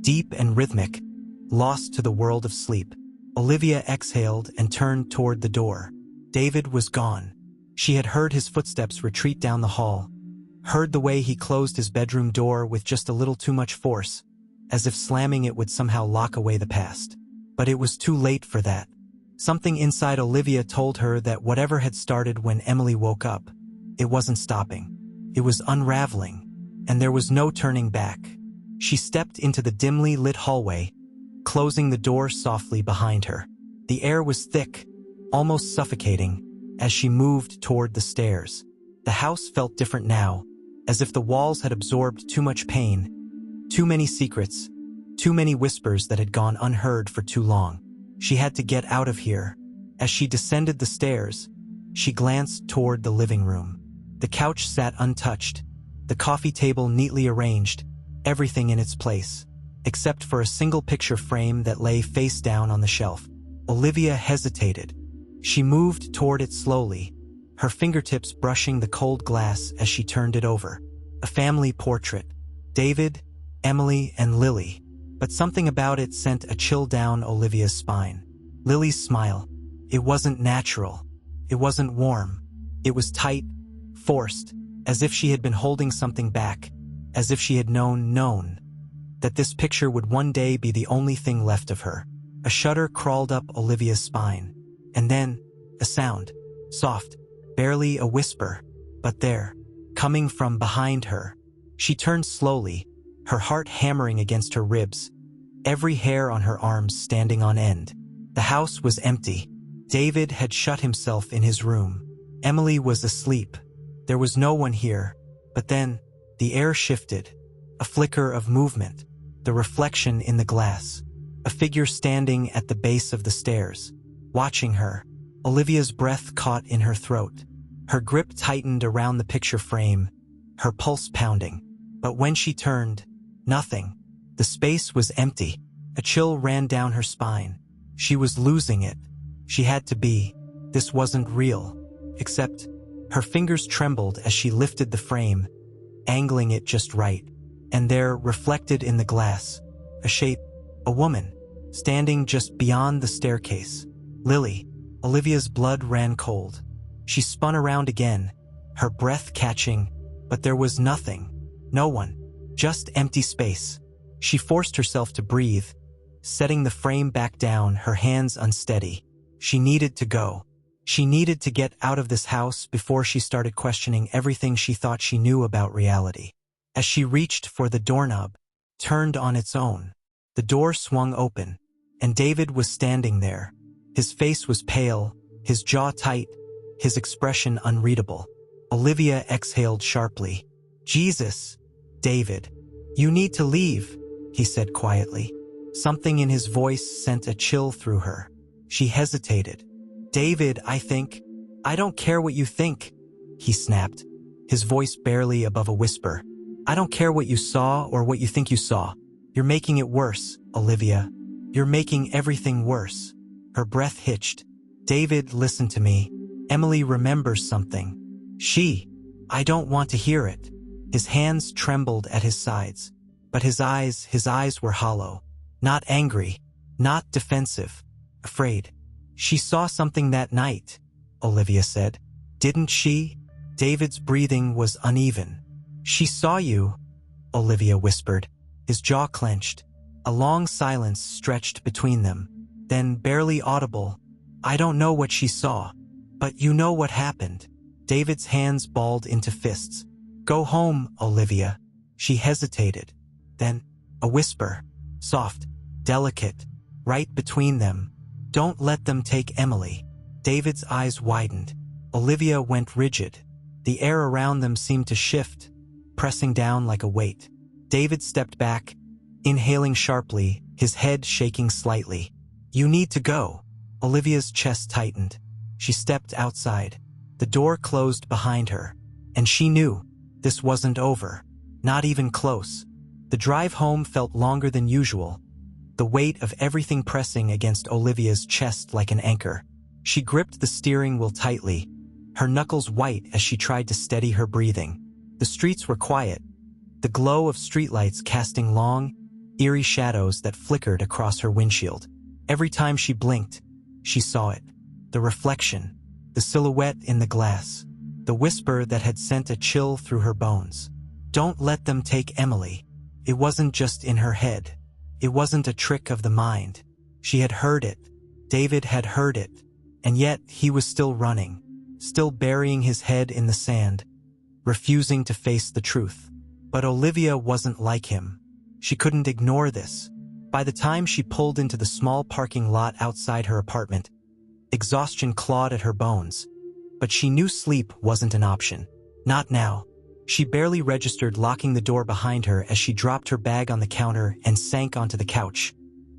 deep and rhythmic, lost to the world of sleep. Olivia exhaled and turned toward the door. David was gone. She had heard his footsteps retreat down the hall, heard the way he closed his bedroom door with just a little too much force, as if slamming it would somehow lock away the past. But it was too late for that. Something inside Olivia told her that whatever had started when Emily woke up, it wasn't stopping. It was unraveling, and there was no turning back. She stepped into the dimly lit hallway, closing the door softly behind her. The air was thick, almost suffocating, as she moved toward the stairs. The house felt different now, as if the walls had absorbed too much pain, too many secrets, too many whispers that had gone unheard for too long. She had to get out of here. As she descended the stairs, she glanced toward the living room. The couch sat untouched, the coffee table neatly arranged, everything in its place, except for a single picture frame that lay face down on the shelf. Olivia hesitated. She moved toward it slowly, her fingertips brushing the cold glass as she turned it over. A family portrait. David, Emily, and Lily. But something about it sent a chill down Olivia's spine. Lily's smile. It wasn't natural. It wasn't warm. It was tight, forced, as if she had been holding something back, as if she had known, that this picture would one day be the only thing left of her. A shudder crawled up Olivia's spine. And then, a sound. Soft, barely a whisper, but there, coming from behind her. She turned slowly, her heart hammering against her ribs, every hair on her arms standing on end. The house was empty. David had shut himself in his room. Emily was asleep. There was no one here. But then, the air shifted. A flicker of movement. The reflection in the glass. A figure standing at the base of the stairs, watching her. Olivia's breath caught in her throat. Her grip tightened around the picture frame, her pulse pounding. But when she turned, nothing. The space was empty. A chill ran down her spine. She was losing it. She had to be. This wasn't real. Except, Her fingers trembled as she lifted the frame, angling it just right. And there, reflected in the glass, a shape, a woman, standing just beyond the staircase. Lily. Olivia's blood ran cold. She spun around again, her breath catching, but there was nothing. No one. Just empty space. She forced herself to breathe, setting the frame back down, her hands unsteady. She needed to go. She needed to get out of this house before she started questioning everything she thought she knew about reality. As she reached for the doorknob, turned on its own, the door swung open, and David was standing there. His face was pale, his jaw tight, his expression unreadable. Olivia exhaled sharply. "Jesus, David, you need to leave," he said quietly. Something in his voice sent a chill through her. She hesitated. "David, I don't care what you think," he snapped, his voice barely above a whisper. "I don't care what you saw or what you think you saw. You're making it worse, Olivia. You're making everything worse." Her breath hitched. "David, listen to me. Emily remembers something. I don't want to hear it." His hands trembled at his sides, but his eyes were hollow. Not angry, not defensive, afraid. "She saw something that night," Olivia said. "Didn't she?" David's breathing was uneven. "She saw you," Olivia whispered, his jaw clenched. A long silence stretched between them, then barely audible. "I don't know what she saw, but you know what happened." David's hands balled into fists. "Go home, Olivia." She hesitated. Then, a whisper, soft, delicate, right between them. "Don't let them take Emily." David's eyes widened. Olivia went rigid. The air around them seemed to shift, pressing down like a weight. David stepped back, inhaling sharply, his head shaking slightly. "You need to go." Olivia's chest tightened. She stepped outside. The door closed behind her, and she knew this wasn't over. Not even close. The drive home felt longer than usual, the weight of everything pressing against Olivia's chest like an anchor. She gripped the steering wheel tightly, her knuckles white as she tried to steady her breathing. The streets were quiet, the glow of streetlights casting long, eerie shadows that flickered across her windshield. Every time she blinked, she saw it. The reflection, the silhouette in the glass, the whisper that had sent a chill through her bones. Don't let them take Emily. It wasn't just in her head. It wasn't a trick of the mind. She had heard it. David had heard it. And yet he was still running, still burying his head in the sand, refusing to face the truth. But Olivia wasn't like him. She couldn't ignore this. By the time she pulled into the small parking lot outside her apartment, exhaustion clawed at her bones. But she knew sleep wasn't an option. Not now. She barely registered locking the door behind her as she dropped her bag on the counter and sank onto the couch,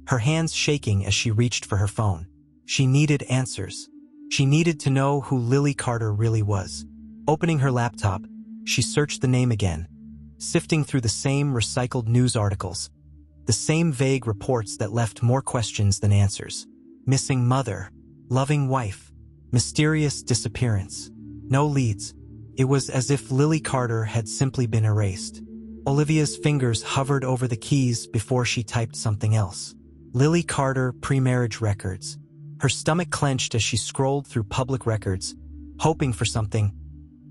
her hands shaking as she reached for her phone. She needed answers. She needed to know who Lily Carter really was. Opening her laptop, she searched the name again, sifting through the same recycled news articles, the same vague reports that left more questions than answers. Missing mother, loving wife, mysterious disappearance. No leads. It was as if Lily Carter had simply been erased. Olivia's fingers hovered over the keys before she typed something else. Lily Carter pre-marriage records. Her stomach clenched as she scrolled through public records, hoping for something,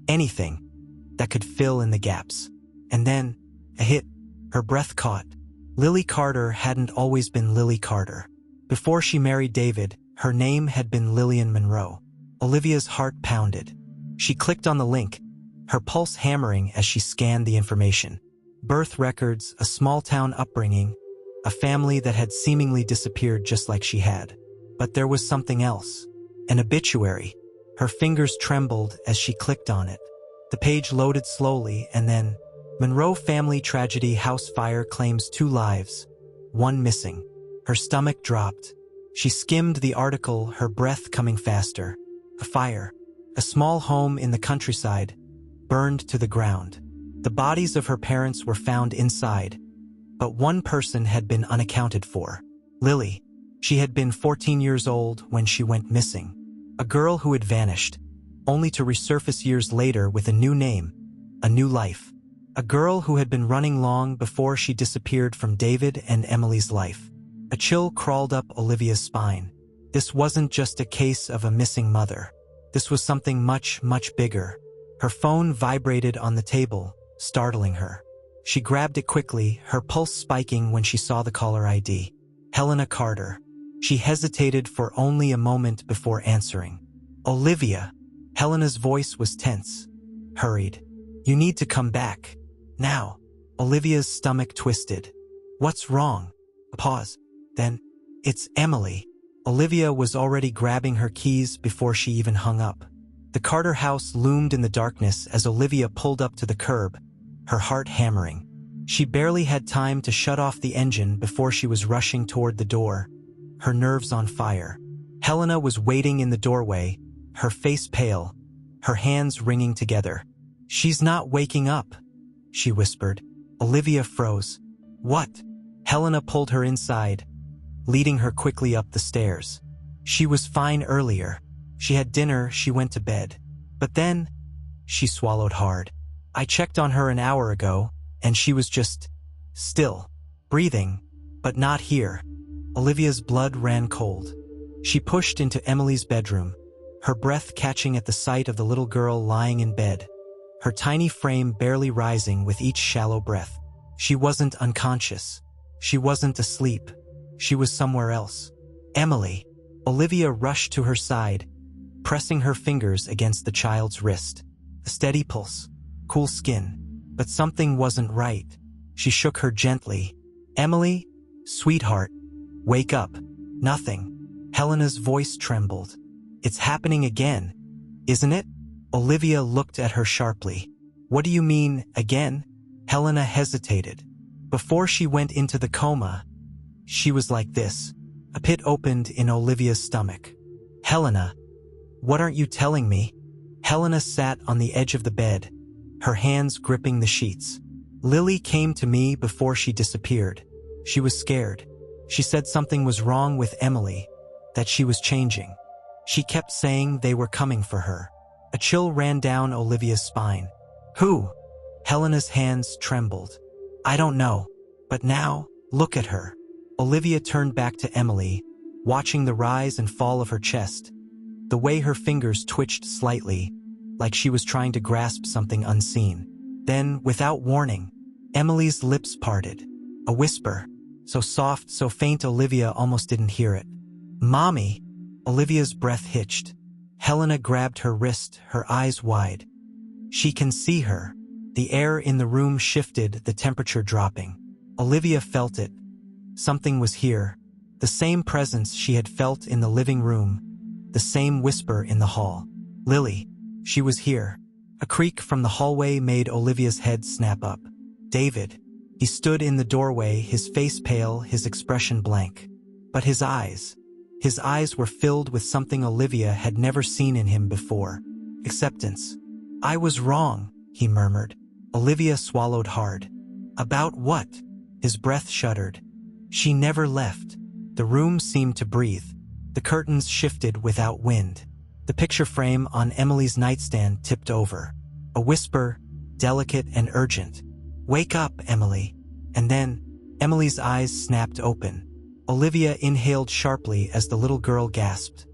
anything, that could fill in the gaps. And then, a hit. Her breath caught. Lily Carter hadn't always been Lily Carter. Before she married David, her name had been Lillian Monroe. Olivia's heart pounded. She clicked on the link, her pulse hammering as she scanned the information. Birth records, a small-town upbringing, a family that had seemingly disappeared just like she had. But there was something else. An obituary. Her fingers trembled as she clicked on it. The page loaded slowly, and then, Monroe family tragedy, house fire claims 2 lives, 1 missing. Her stomach dropped. She skimmed the article, her breath coming faster. A fire. A small home in the countryside, burned to the ground. The bodies of her parents were found inside, but one person had been unaccounted for. Lily. She had been 14 years old when she went missing. A girl who had vanished, only to resurface years later with a new name, a new life. A girl who had been running long before she disappeared from David and Emily's life. A chill crawled up Olivia's spine. This wasn't just a case of a missing mother. This was something much, much bigger. Her phone vibrated on the table, startling her. She grabbed it quickly, her pulse spiking when she saw the caller ID. Helena Carter. She hesitated for only a moment before answering. Olivia. Helena's voice was tense, hurried. You need to come back. Now. Olivia's stomach twisted. What's wrong? A pause. Then, it's Emily. Olivia was already grabbing her keys before she even hung up. The Carter house loomed in the darkness as Olivia pulled up to the curb, her heart hammering. She barely had time to shut off the engine before she was rushing toward the door, her nerves on fire. Helena was waiting in the doorway, her face pale, her hands wringing together. She's not waking up, she whispered. Olivia froze. What? Helena pulled her inside, leading her quickly up the stairs. She was fine earlier. She had dinner, she went to bed. But then, she swallowed hard. I checked on her an hour ago, and she was just still, breathing, but not here. Olivia's blood ran cold. She pushed into Emily's bedroom, her breath catching at the sight of the little girl lying in bed, her tiny frame barely rising with each shallow breath. She wasn't unconscious. She wasn't asleep. She was somewhere else. Emily. Olivia rushed to her side, pressing her fingers against the child's wrist. A steady pulse, cool skin, but something wasn't right. She shook her gently. Emily, sweetheart, wake up. Nothing. Helena's voice trembled. It's happening again, isn't it? Olivia looked at her sharply. What do you mean, again? Helena hesitated. Before she went into the coma, she was like this. A pit opened in Olivia's stomach. Helena, what aren't you telling me? Helena sat on the edge of the bed, her hands gripping the sheets. Lily came to me before she disappeared. She was scared. She said something was wrong with Emily, that she was changing. She kept saying they were coming for her. A chill ran down Olivia's spine. Who? Helena's hands trembled. I don't know. But now, look at her. Olivia turned back to Emily, watching the rise and fall of her chest. The way her fingers twitched slightly, like she was trying to grasp something unseen. Then, without warning, Emily's lips parted. A whisper, so soft, so faint Olivia almost didn't hear it. Mommy! Olivia's breath hitched. Helena grabbed her wrist, her eyes wide. She can see her. The air in the room shifted, the temperature dropping. Olivia felt it. Something was here. The same presence she had felt in the living room. The same whisper in the hall. Lily. She was here. A creak from the hallway made Olivia's head snap up. David. He stood in the doorway, his face pale, his expression blank. But his eyes were filled with something Olivia had never seen in him before. Acceptance. I was wrong, he murmured. Olivia swallowed hard. About what? His breath shuddered. She never left. The room seemed to breathe. The curtains shifted without wind. The picture frame on Emily's nightstand tipped over. A whisper, delicate and urgent. Wake up, Emily. And then, Emily's eyes snapped open. Olivia inhaled sharply as the little girl gasped,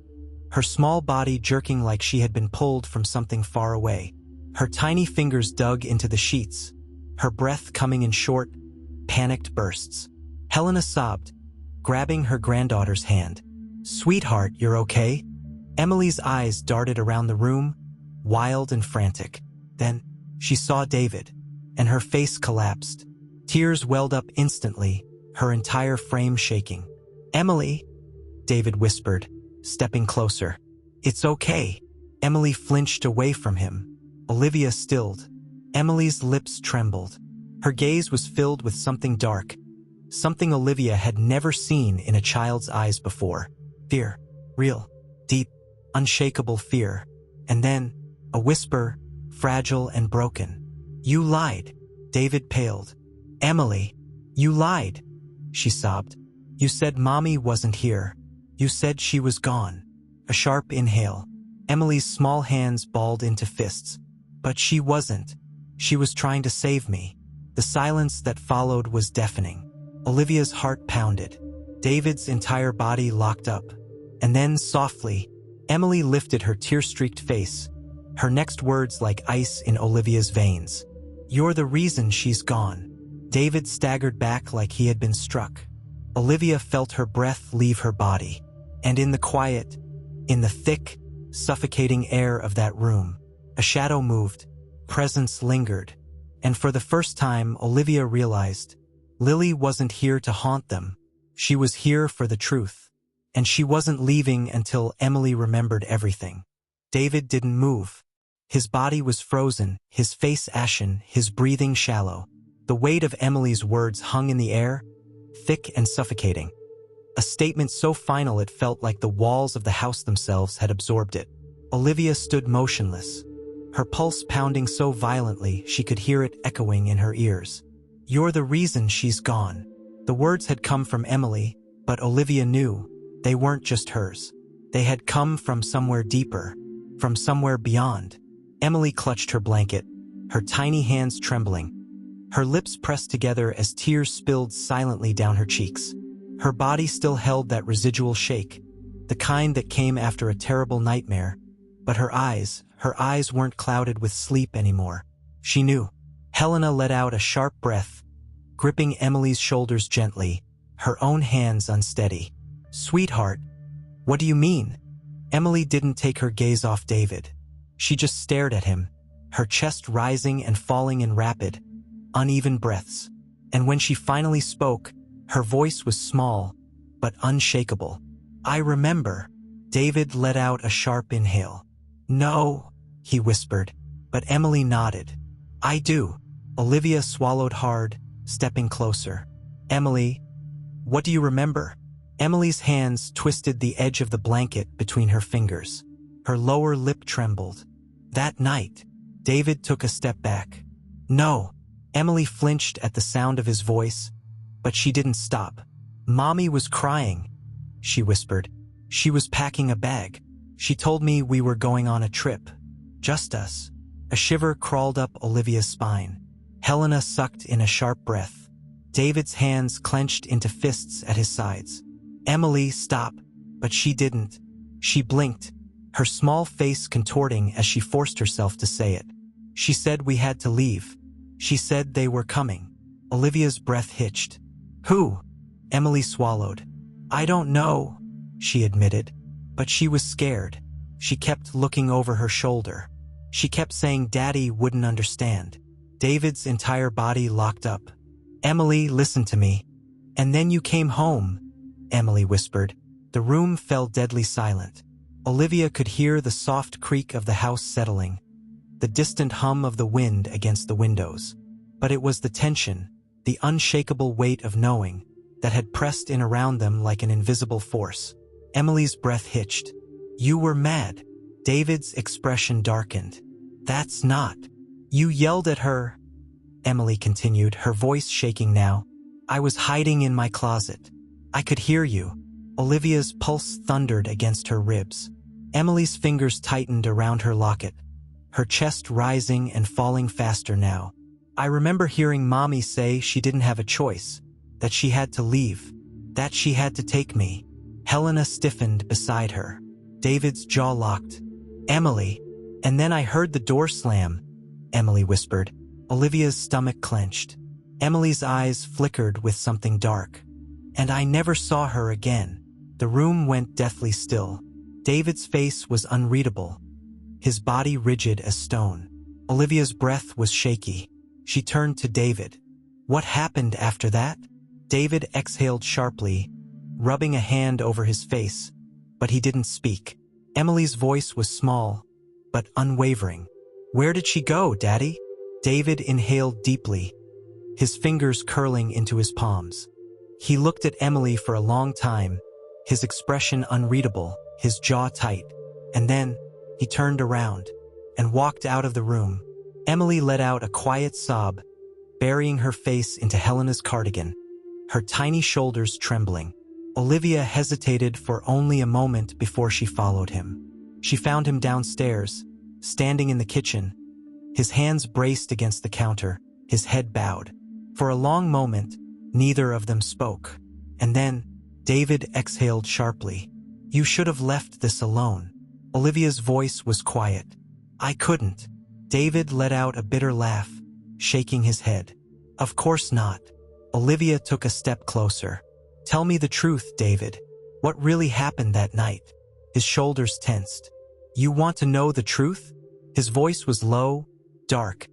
her small body jerking like she had been pulled from something far away. Her tiny fingers dug into the sheets, her breath coming in short, panicked bursts. Helena sobbed, grabbing her granddaughter's hand. Sweetheart, you're okay? Emily's eyes darted around the room, wild and frantic. Then, she saw David, and her face collapsed. Tears welled up instantly, her entire frame shaking. Emily, David whispered, stepping closer. It's okay. Emily flinched away from him. Olivia stilled. Emily's lips trembled. Her gaze was filled with something dark, something Olivia had never seen in a child's eyes before. Fear. Real, deep, unshakable fear. And then, a whisper, fragile and broken. You lied. David paled. Emily, you lied. She sobbed. You said Mommy wasn't here. You said she was gone. A sharp inhale. Emily's small hands balled into fists. But she wasn't. She was trying to save me. The silence that followed was deafening. Olivia's heart pounded. David's entire body locked up. And then, softly, Emily lifted her tear-streaked face, her next words like ice in Olivia's veins. "You're the reason she's gone." David staggered back like he had been struck. Olivia felt her breath leave her body. And in the quiet, in the thick, suffocating air of that room, a shadow moved, presence lingered. And for the first time, Olivia realized Lily wasn't here to haunt them. She was here for the truth. And she wasn't leaving until Emily remembered everything. David didn't move. His body was frozen, his face ashen, his breathing shallow. The weight of Emily's words hung in the air, thick and suffocating. A statement so final it felt like the walls of the house themselves had absorbed it. Olivia stood motionless, her pulse pounding so violently she could hear it echoing in her ears. "You're the reason she's gone." The words had come from Emily, but Olivia knew they weren't just hers. They had come from somewhere deeper, from somewhere beyond. Emily clutched her blanket, her tiny hands trembling. Her lips pressed together as tears spilled silently down her cheeks. Her body still held that residual shake, the kind that came after a terrible nightmare. But her eyes weren't clouded with sleep anymore. She knew. Helena let out a sharp breath, gripping Emily's shoulders gently, her own hands unsteady. "Sweetheart, what do you mean?" Emily didn't take her gaze off David. She just stared at him, her chest rising and falling in rapid, uneven breaths. And when she finally spoke, her voice was small, but unshakable. "I remember." David let out a sharp inhale. "No," he whispered, but Emily nodded. "I do." Olivia swallowed hard, stepping closer. "Emily, what do you remember?" Emily's hands twisted the edge of the blanket between her fingers. Her lower lip trembled. "That night." David took a step back. "No." Emily flinched at the sound of his voice, but she didn't stop. "Mommy was crying," she whispered. "She was packing a bag. She told me we were going on a trip. Just us." A shiver crawled up Olivia's spine. Helena sucked in a sharp breath. David's hands clenched into fists at his sides. "Emily, stop." But she didn't. She blinked, her small face contorting as she forced herself to say it. "She said we had to leave. She said they were coming." Olivia's breath hitched. "Who?" Emily swallowed. "I don't know," she admitted. But she was scared. She kept looking over her shoulder. She kept saying Daddy wouldn't understand. David's entire body locked up. "Emily, listen to me." "And then you came home," Emily whispered. The room fell deadly silent. Olivia could hear the soft creak of the house settling, the distant hum of the wind against the windows. But it was the tension, the unshakable weight of knowing, that had pressed in around them like an invisible force. Emily's breath hitched. "You were mad." David's expression darkened. "That's not." "You yelled at her," Emily continued, her voice shaking now. "I was hiding in my closet. I could hear you." Olivia's pulse thundered against her ribs. Emily's fingers tightened around her locket, her chest rising and falling faster now. "I remember hearing Mommy say she didn't have a choice, that she had to leave, that she had to take me." Helena stiffened beside her. David's jaw locked. "Emily." "And then I heard the door slam," Emily whispered. Olivia's stomach clenched. Emily's eyes flickered with something dark. "And I never saw her again." The room went deathly still. David's face was unreadable, his body rigid as stone. Olivia's breath was shaky. She turned to David. "What happened after that?" David exhaled sharply, rubbing a hand over his face, but he didn't speak. Emily's voice was small, but unwavering. "Where did she go, Daddy?" David inhaled deeply, his fingers curling into his palms. He looked at Emily for a long time, his expression unreadable, his jaw tight. And then, he turned around and walked out of the room. Emily let out a quiet sob, burying her face into Helena's cardigan, her tiny shoulders trembling. Olivia hesitated for only a moment before she followed him. She found him downstairs, standing in the kitchen, his hands braced against the counter, his head bowed. For a long moment, neither of them spoke. And then, David exhaled sharply. "You should have left this alone." Olivia's voice was quiet. "I couldn't." David let out a bitter laugh, shaking his head. "Of course not." Olivia took a step closer. "Tell me the truth, David. What really happened that night?" His shoulders tensed. "You want to know the truth?" His voice was low, dark,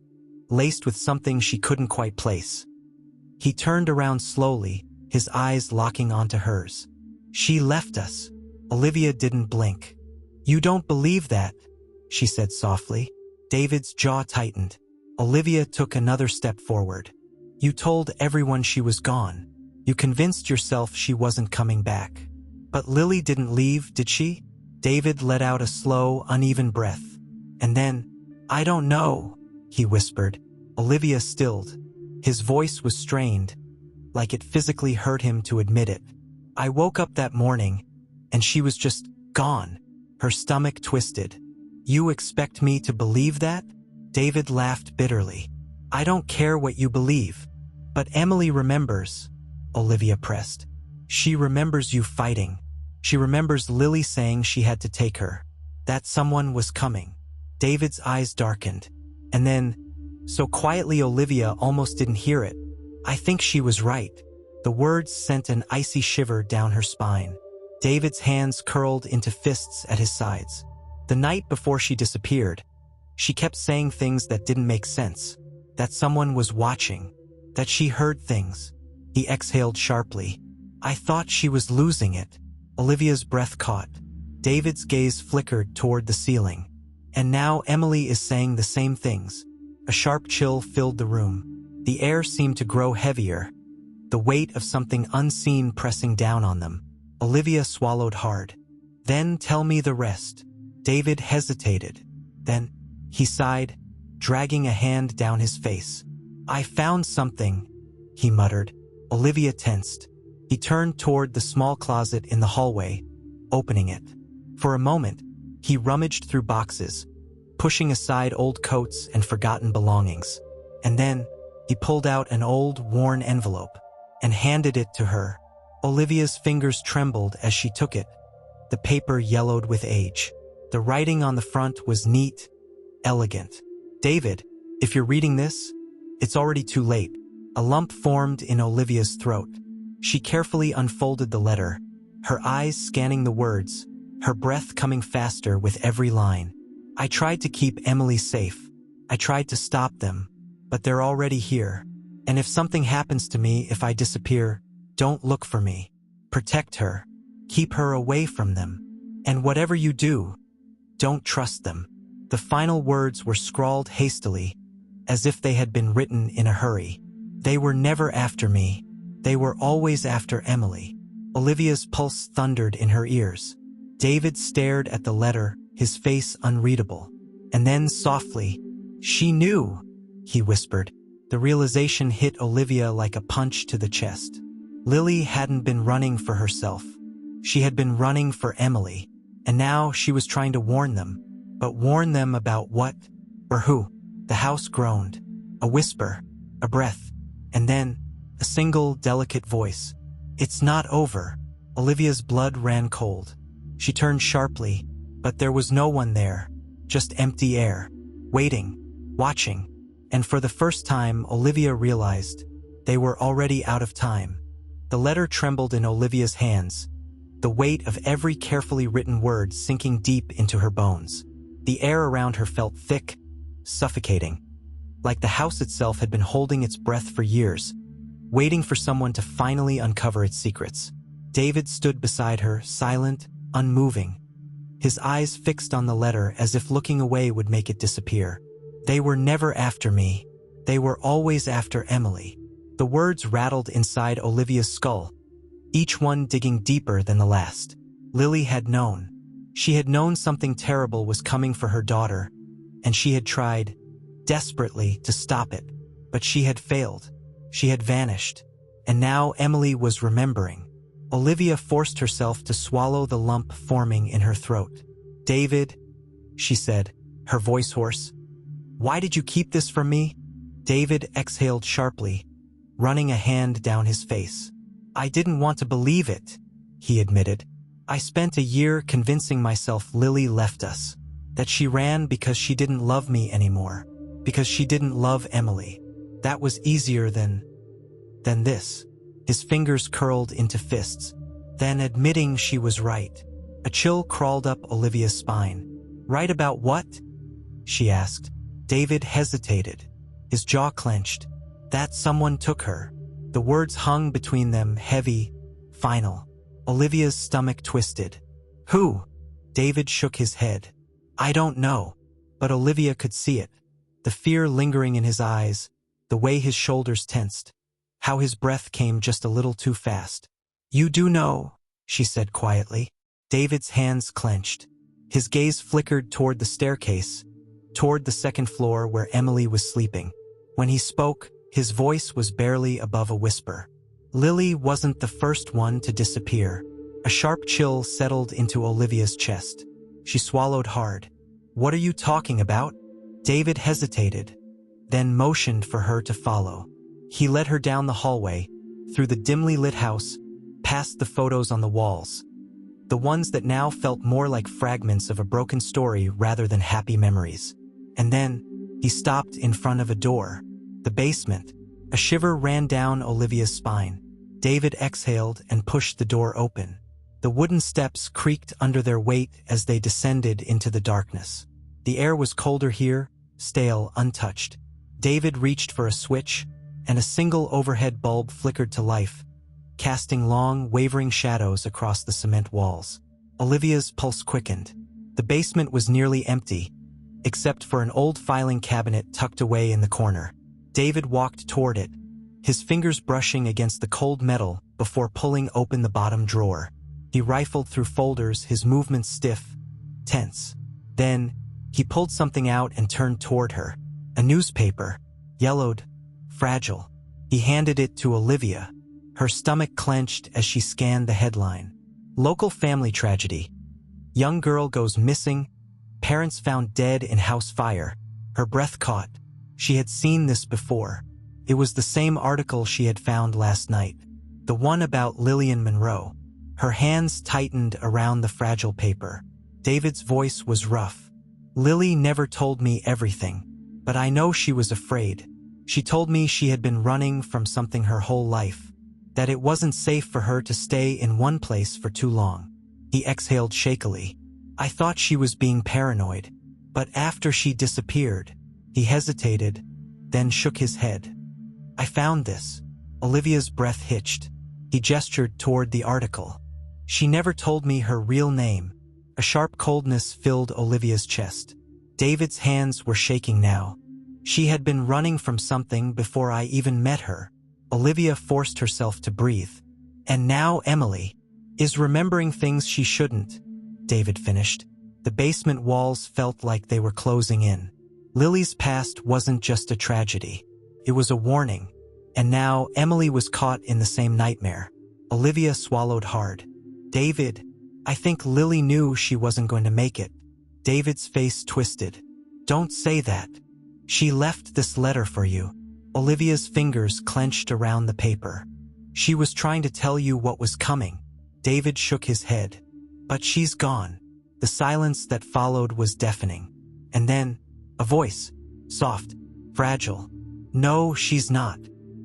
laced with something she couldn't quite place. He turned around slowly, his eyes locking onto hers. "She left us." Olivia didn't blink. "You don't believe that," she said softly. David's jaw tightened. Olivia took another step forward. "You told everyone she was gone. You convinced yourself she wasn't coming back. But Lily didn't leave, did she?" David let out a slow, uneven breath. And then, "I don't know," he whispered. Olivia stilled. His voice was strained, like it physically hurt him to admit it. "I woke up that morning, and she was just gone." Her stomach twisted. "You expect me to believe that?" David laughed bitterly. "I don't care what you believe. But Emily remembers," Olivia pressed. "She remembers you fighting. She remembers Lily saying she had to take her. That someone was coming." David's eyes darkened. And then, so quietly Olivia almost didn't hear it, "I think she was right." The words sent an icy shiver down her spine. David's hands curled into fists at his sides. The night before she disappeared, she kept saying things that didn't make sense. That someone was watching. That she heard things. He exhaled sharply. "I thought she was losing it." Olivia's breath caught. David's gaze flickered toward the ceiling. "And now Emily is saying the same things." A sharp chill filled the room. The air seemed to grow heavier, the weight of something unseen pressing down on them. Olivia swallowed hard. "Then tell me the rest." David hesitated. Then, he sighed, dragging a hand down his face. "I found something," he muttered. Olivia tensed. He turned toward the small closet in the hallway, opening it. For a moment, he rummaged through boxes, pushing aside old coats and forgotten belongings. And then, he pulled out an old, worn envelope and handed it to her. Olivia's fingers trembled as she took it. The paper yellowed with age. The writing on the front was neat, elegant. "David, if you're reading this, it's already too late." A lump formed in Olivia's throat. She carefully unfolded the letter, her eyes scanning the words, her breath coming faster with every line. "I tried to keep Emily safe. I tried to stop them, but they're already here. And if something happens to me, if I disappear, don't look for me. Protect her. Keep her away from them. And whatever you do, don't trust them." The final words were scrawled hastily, as if they had been written in a hurry. "They were never after me. They were always after Emily." Olivia's pulse thundered in her ears. David stared at the letter, his face unreadable. And then softly, "She knew," he whispered. The realization hit Olivia like a punch to the chest. Lily hadn't been running for herself. She had been running for Emily. And now she was trying to warn them. But warn them about what? Or who? The house groaned. A whisper. A breath. And then, a single, delicate voice. "It's not over." Olivia's blood ran cold. She turned sharply, but there was no one there. Just empty air. Waiting. Watching. And for the first time, Olivia realized they were already out of time. The letter trembled in Olivia's hands, the weight of every carefully written word sinking deep into her bones. The air around her felt thick, suffocating, like the house itself had been holding its breath for years, waiting for someone to finally uncover its secrets. David stood beside her, silent, unmoving, his eyes fixed on the letter as if looking away would make it disappear. "They were never after me. They were always after Emily." The words rattled inside Olivia's skull, each one digging deeper than the last. Lily had known. She had known something terrible was coming for her daughter, and she had tried, desperately, to stop it. But she had failed. She had vanished. And now Emily was remembering. Olivia forced herself to swallow the lump forming in her throat. "David," she said, her voice hoarse. Why did you keep this from me? David exhaled sharply, running a hand down his face. I didn't want to believe it, he admitted. I spent a year convincing myself Lily left us, that she ran because she didn't love me anymore, because she didn't love Emily. That was easier than this. His fingers curled into fists, then admitting she was right. A chill crawled up Olivia's spine. Right about what? She asked. David hesitated, his jaw clenched. That someone took her. The words hung between them, heavy, final. Olivia's stomach twisted. Who? David shook his head. I don't know. But Olivia could see it. The fear lingering in his eyes, the way his shoulders tensed, how his breath came just a little too fast. You do know, she said quietly. David's hands clenched. His gaze flickered toward the staircase, toward the second floor where Emily was sleeping. When he spoke, his voice was barely above a whisper. Lily wasn't the first one to disappear. A sharp chill settled into Olivia's chest. She swallowed hard. What are you talking about? David hesitated, then motioned for her to follow. He led her down the hallway, through the dimly lit house, past the photos on the walls. The ones that now felt more like fragments of a broken story rather than happy memories. And then, he stopped in front of a door. The basement. A shiver ran down Olivia's spine. David exhaled and pushed the door open. The wooden steps creaked under their weight as they descended into the darkness. The air was colder here, stale, untouched. David reached for a switch, and a single overhead bulb flickered to life, casting long, wavering shadows across the cement walls. Olivia's pulse quickened. The basement was nearly empty, except for an old filing cabinet tucked away in the corner. David walked toward it, his fingers brushing against the cold metal before pulling open the bottom drawer. He rifled through folders, his movements stiff, tense. Then, he pulled something out and turned toward her. A newspaper, yellowed, fragile. He handed it to Olivia. Her stomach clenched as she scanned the headline. Local family tragedy. Young girl goes missing. Parents found dead in house fire. Her breath caught. She had seen this before. It was the same article she had found last night. The one about Lillian Monroe. Her hands tightened around the fragile paper. David's voice was rough. Lily never told me everything, but I know she was afraid. She told me she had been running from something her whole life, that it wasn't safe for her to stay in one place for too long. He exhaled shakily. I thought she was being paranoid, but after she disappeared, he hesitated, then shook his head. I found this. Olivia's breath hitched. He gestured toward the article. She never told me her real name. A sharp coldness filled Olivia's chest. David's hands were shaking now. She had been running from something before I even met her. Olivia forced herself to breathe. And now Emily is remembering things she shouldn't, David finished. The basement walls felt like they were closing in. Lily's past wasn't just a tragedy. It was a warning. And now Emily was caught in the same nightmare. Olivia swallowed hard. David, I think Lily knew she wasn't going to make it. David's face twisted. Don't say that. She left this letter for you. Olivia's fingers clenched around the paper. She was trying to tell you what was coming. David shook his head. But she's gone. The silence that followed was deafening. And then, a voice. Soft. Fragile. No, she's not.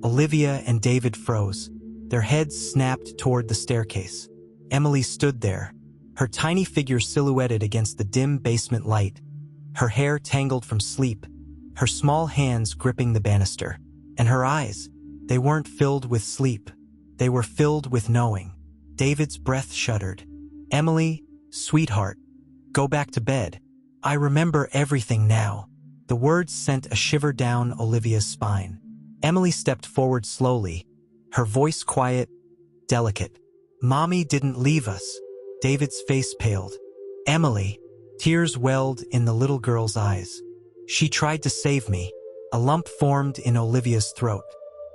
Olivia and David froze. Their heads snapped toward the staircase. Emily stood there, her tiny figure silhouetted against the dim basement light, her hair tangled from sleep, her small hands gripping the banister. And her eyes, they weren't filled with sleep. They were filled with knowing. David's breath shuddered. Emily, sweetheart, go back to bed. I remember everything now. The words sent a shiver down Olivia's spine. Emily stepped forward slowly, her voice quiet, delicate. Mommy didn't leave us. David's face paled. Emily. Tears welled in the little girl's eyes. She tried to save me. A lump formed in Olivia's throat.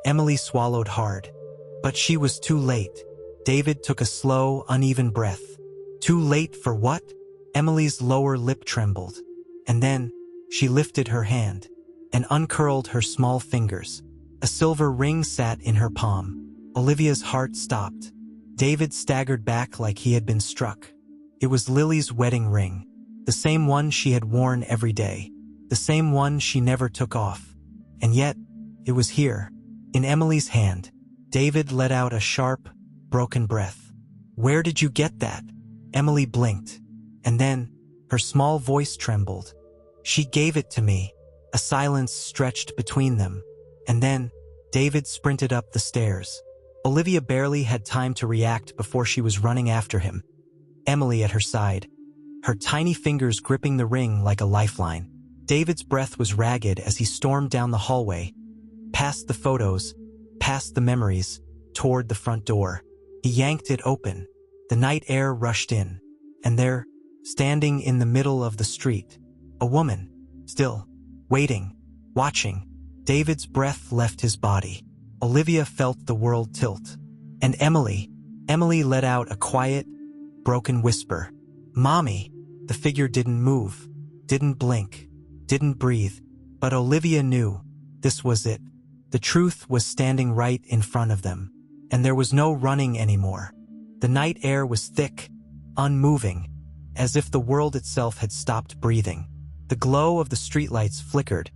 Emily swallowed hard. But she was too late. David took a slow, uneven breath. Too late for what? Emily's lower lip trembled, and then she lifted her hand and uncurled her small fingers. A silver ring sat in her palm. Olivia's heart stopped. David staggered back like he had been struck. It was Lily's wedding ring, the same one she had worn every day, the same one she never took off. And yet, it was here, in Emily's hand. David let out a sharp, broken breath. "Where did you get that?" Emily blinked, and then her small voice trembled. "She gave it to me." A silence stretched between them, and then David sprinted up the stairs. Olivia barely had time to react before she was running after him, Emily at her side, her tiny fingers gripping the ring like a lifeline. David's breath was ragged as he stormed down the hallway, past the photos, past the memories, toward the front door. He yanked it open. The night air rushed in, and there, standing in the middle of the street, a woman, still, waiting, watching. David's breath left his body. Olivia felt the world tilt. And Emily let out a quiet, broken whisper. "Mommy." The figure didn't move, didn't blink, didn't breathe, but Olivia knew this was it. The truth was standing right in front of them, and there was no running anymore. The night air was thick, unmoving, as if the world itself had stopped breathing. The glow of the streetlights flickered,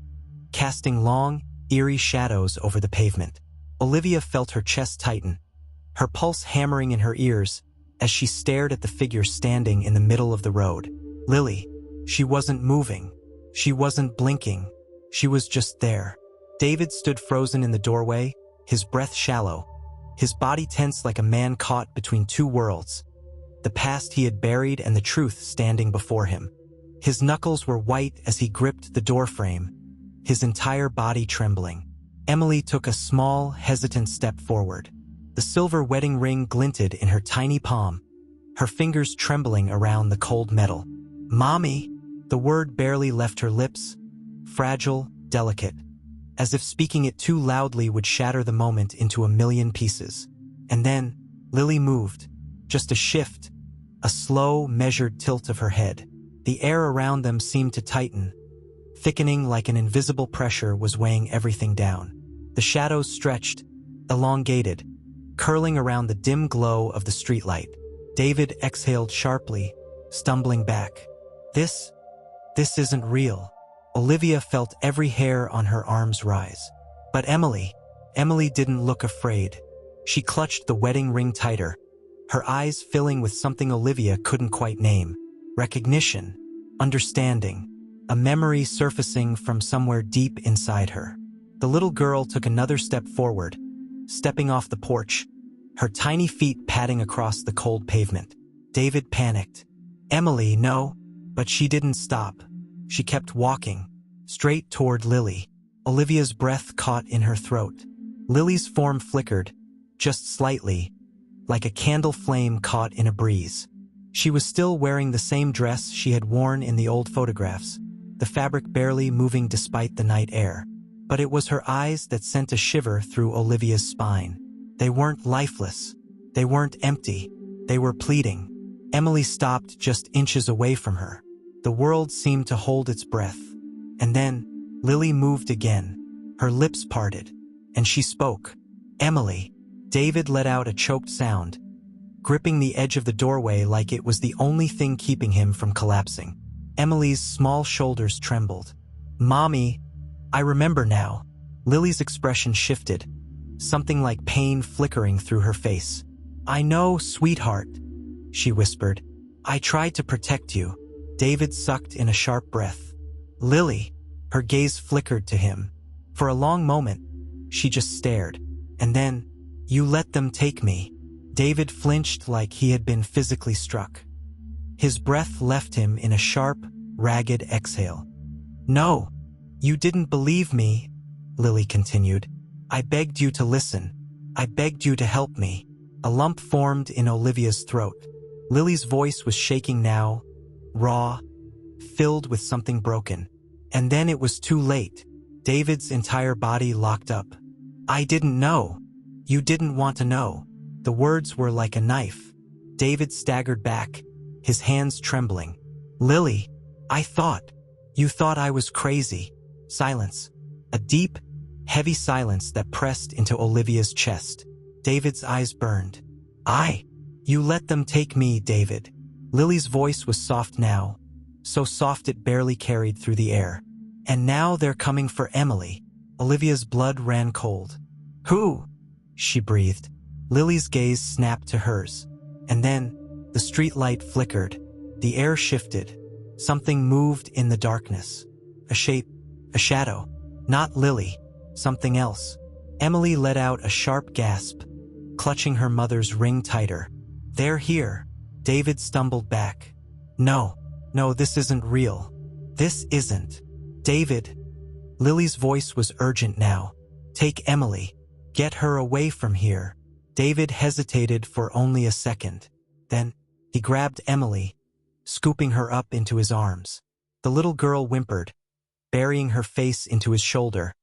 casting long, eerie shadows over the pavement. Olivia felt her chest tighten, her pulse hammering in her ears as she stared at the figure standing in the middle of the road. Lily. She wasn't moving. She wasn't blinking. She was just there. David stood frozen in the doorway, his breath shallow, his body tense like a man caught between two worlds, the past he had buried and the truth standing before him. His knuckles were white as he gripped the doorframe, his entire body trembling. Emily took a small, hesitant step forward. The silver wedding ring glinted in her tiny palm, her fingers trembling around the cold metal. "Mommy!" The word barely left her lips, fragile, delicate, as if speaking it too loudly would shatter the moment into a million pieces. And then, Lily moved, just a shift, a slow, measured tilt of her head. The air around them seemed to tighten, thickening like an invisible pressure was weighing everything down. The shadows stretched, elongated, curling around the dim glow of the streetlight. David exhaled sharply, stumbling back. This isn't real. Olivia felt every hair on her arms rise. But Emily didn't look afraid. She clutched the wedding ring tighter, her eyes filling with something Olivia couldn't quite name. Recognition, understanding, a memory surfacing from somewhere deep inside her. The little girl took another step forward, stepping off the porch, her tiny feet padding across the cold pavement. David panicked. "Emily, no." But she didn't stop. She kept walking, straight toward Lily. Olivia's breath caught in her throat. Lily's form flickered, just slightly, like a candle flame caught in a breeze. She was still wearing the same dress she had worn in the old photographs, the fabric barely moving despite the night air. But it was her eyes that sent a shiver through Olivia's spine. They weren't lifeless. They weren't empty. They were pleading. Emily stopped just inches away from her. The world seemed to hold its breath. And then, Lily moved again. Her lips parted, and she spoke. "Emily." David let out a choked sound, gripping the edge of the doorway like it was the only thing keeping him from collapsing. Emily's small shoulders trembled. "Mommy, I remember now." Lily's expression shifted, something like pain flickering through her face. "I know, sweetheart," she whispered. "I tried to protect you." David sucked in a sharp breath. "Lily," her gaze flickered to him. For a long moment, she just stared. And then, "You let them take me." David flinched like he had been physically struck. His breath left him in a sharp, ragged exhale. "No, you didn't believe me," Lily continued. "I begged you to listen. I begged you to help me." A lump formed in Olivia's throat. Lily's voice was shaking now, raw, filled with something broken. And then it was too late. David's entire body locked up. "I didn't know. You didn't want to know." The words were like a knife. David staggered back, his hands trembling. Lily, you thought I was crazy. Silence. A deep, heavy silence that pressed into Olivia's chest. David's eyes burned. You let them take me, David. Lily's voice was soft now, so soft it barely carried through the air. And now they're coming for Emily. Olivia's blood ran cold. Who? She breathed. Lily's gaze snapped to hers. And then, the street light flickered. The air shifted. Something moved in the darkness. A shape, a shadow. Not Lily, something else. Emily let out a sharp gasp, clutching her mother's ring tighter. They're here. David stumbled back. No, this isn't real. This isn't. David. Lily's voice was urgent now. Take Emily. Get her away from here. David hesitated for only a second. Then, he grabbed Emily, scooping her up into his arms. The little girl whimpered, burying her face into his shoulder,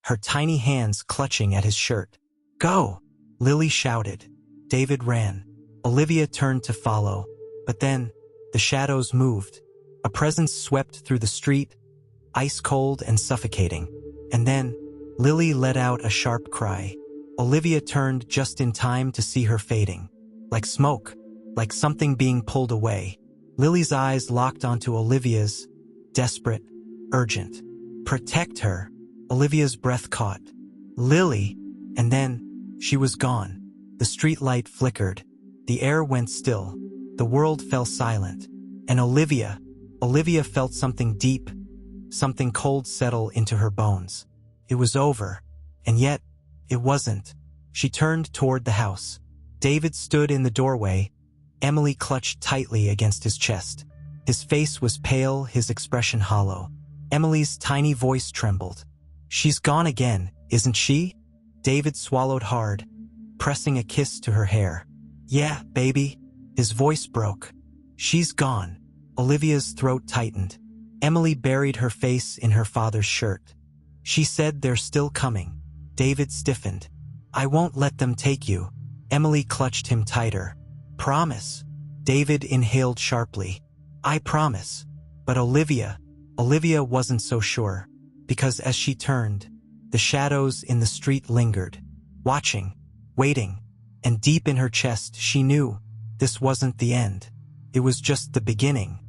her tiny hands clutching at his shirt. Go! Lily shouted. David ran. Olivia turned to follow, but then, the shadows moved. A presence swept through the street, ice cold and suffocating. And then, Lily let out a sharp cry. Olivia turned just in time to see her fading. Like smoke, like something being pulled away. Lily's eyes locked onto Olivia's, desperate, urgent. Protect her. Olivia's breath caught. Lily. And then, she was gone. The street light flickered. The air went still. The world fell silent. And Olivia felt something deep, something cold settle into her bones. It was over. And yet, it wasn't. She turned toward the house. David stood in the doorway. Emily clutched tightly against his chest. His face was pale, his expression hollow. Emily's tiny voice trembled. She's gone again, isn't she? David swallowed hard, pressing a kiss to her hair. Yeah, baby. His voice broke. She's gone. Olivia's throat tightened. Emily buried her face in her father's shirt. She said they're still coming. David stiffened. I won't let them take you. Emily clutched him tighter. Promise. David inhaled sharply. I promise. But Olivia wasn't so sure, because as she turned, the shadows in the street lingered, watching, waiting, and deep in her chest she knew this wasn't the end. It was just the beginning.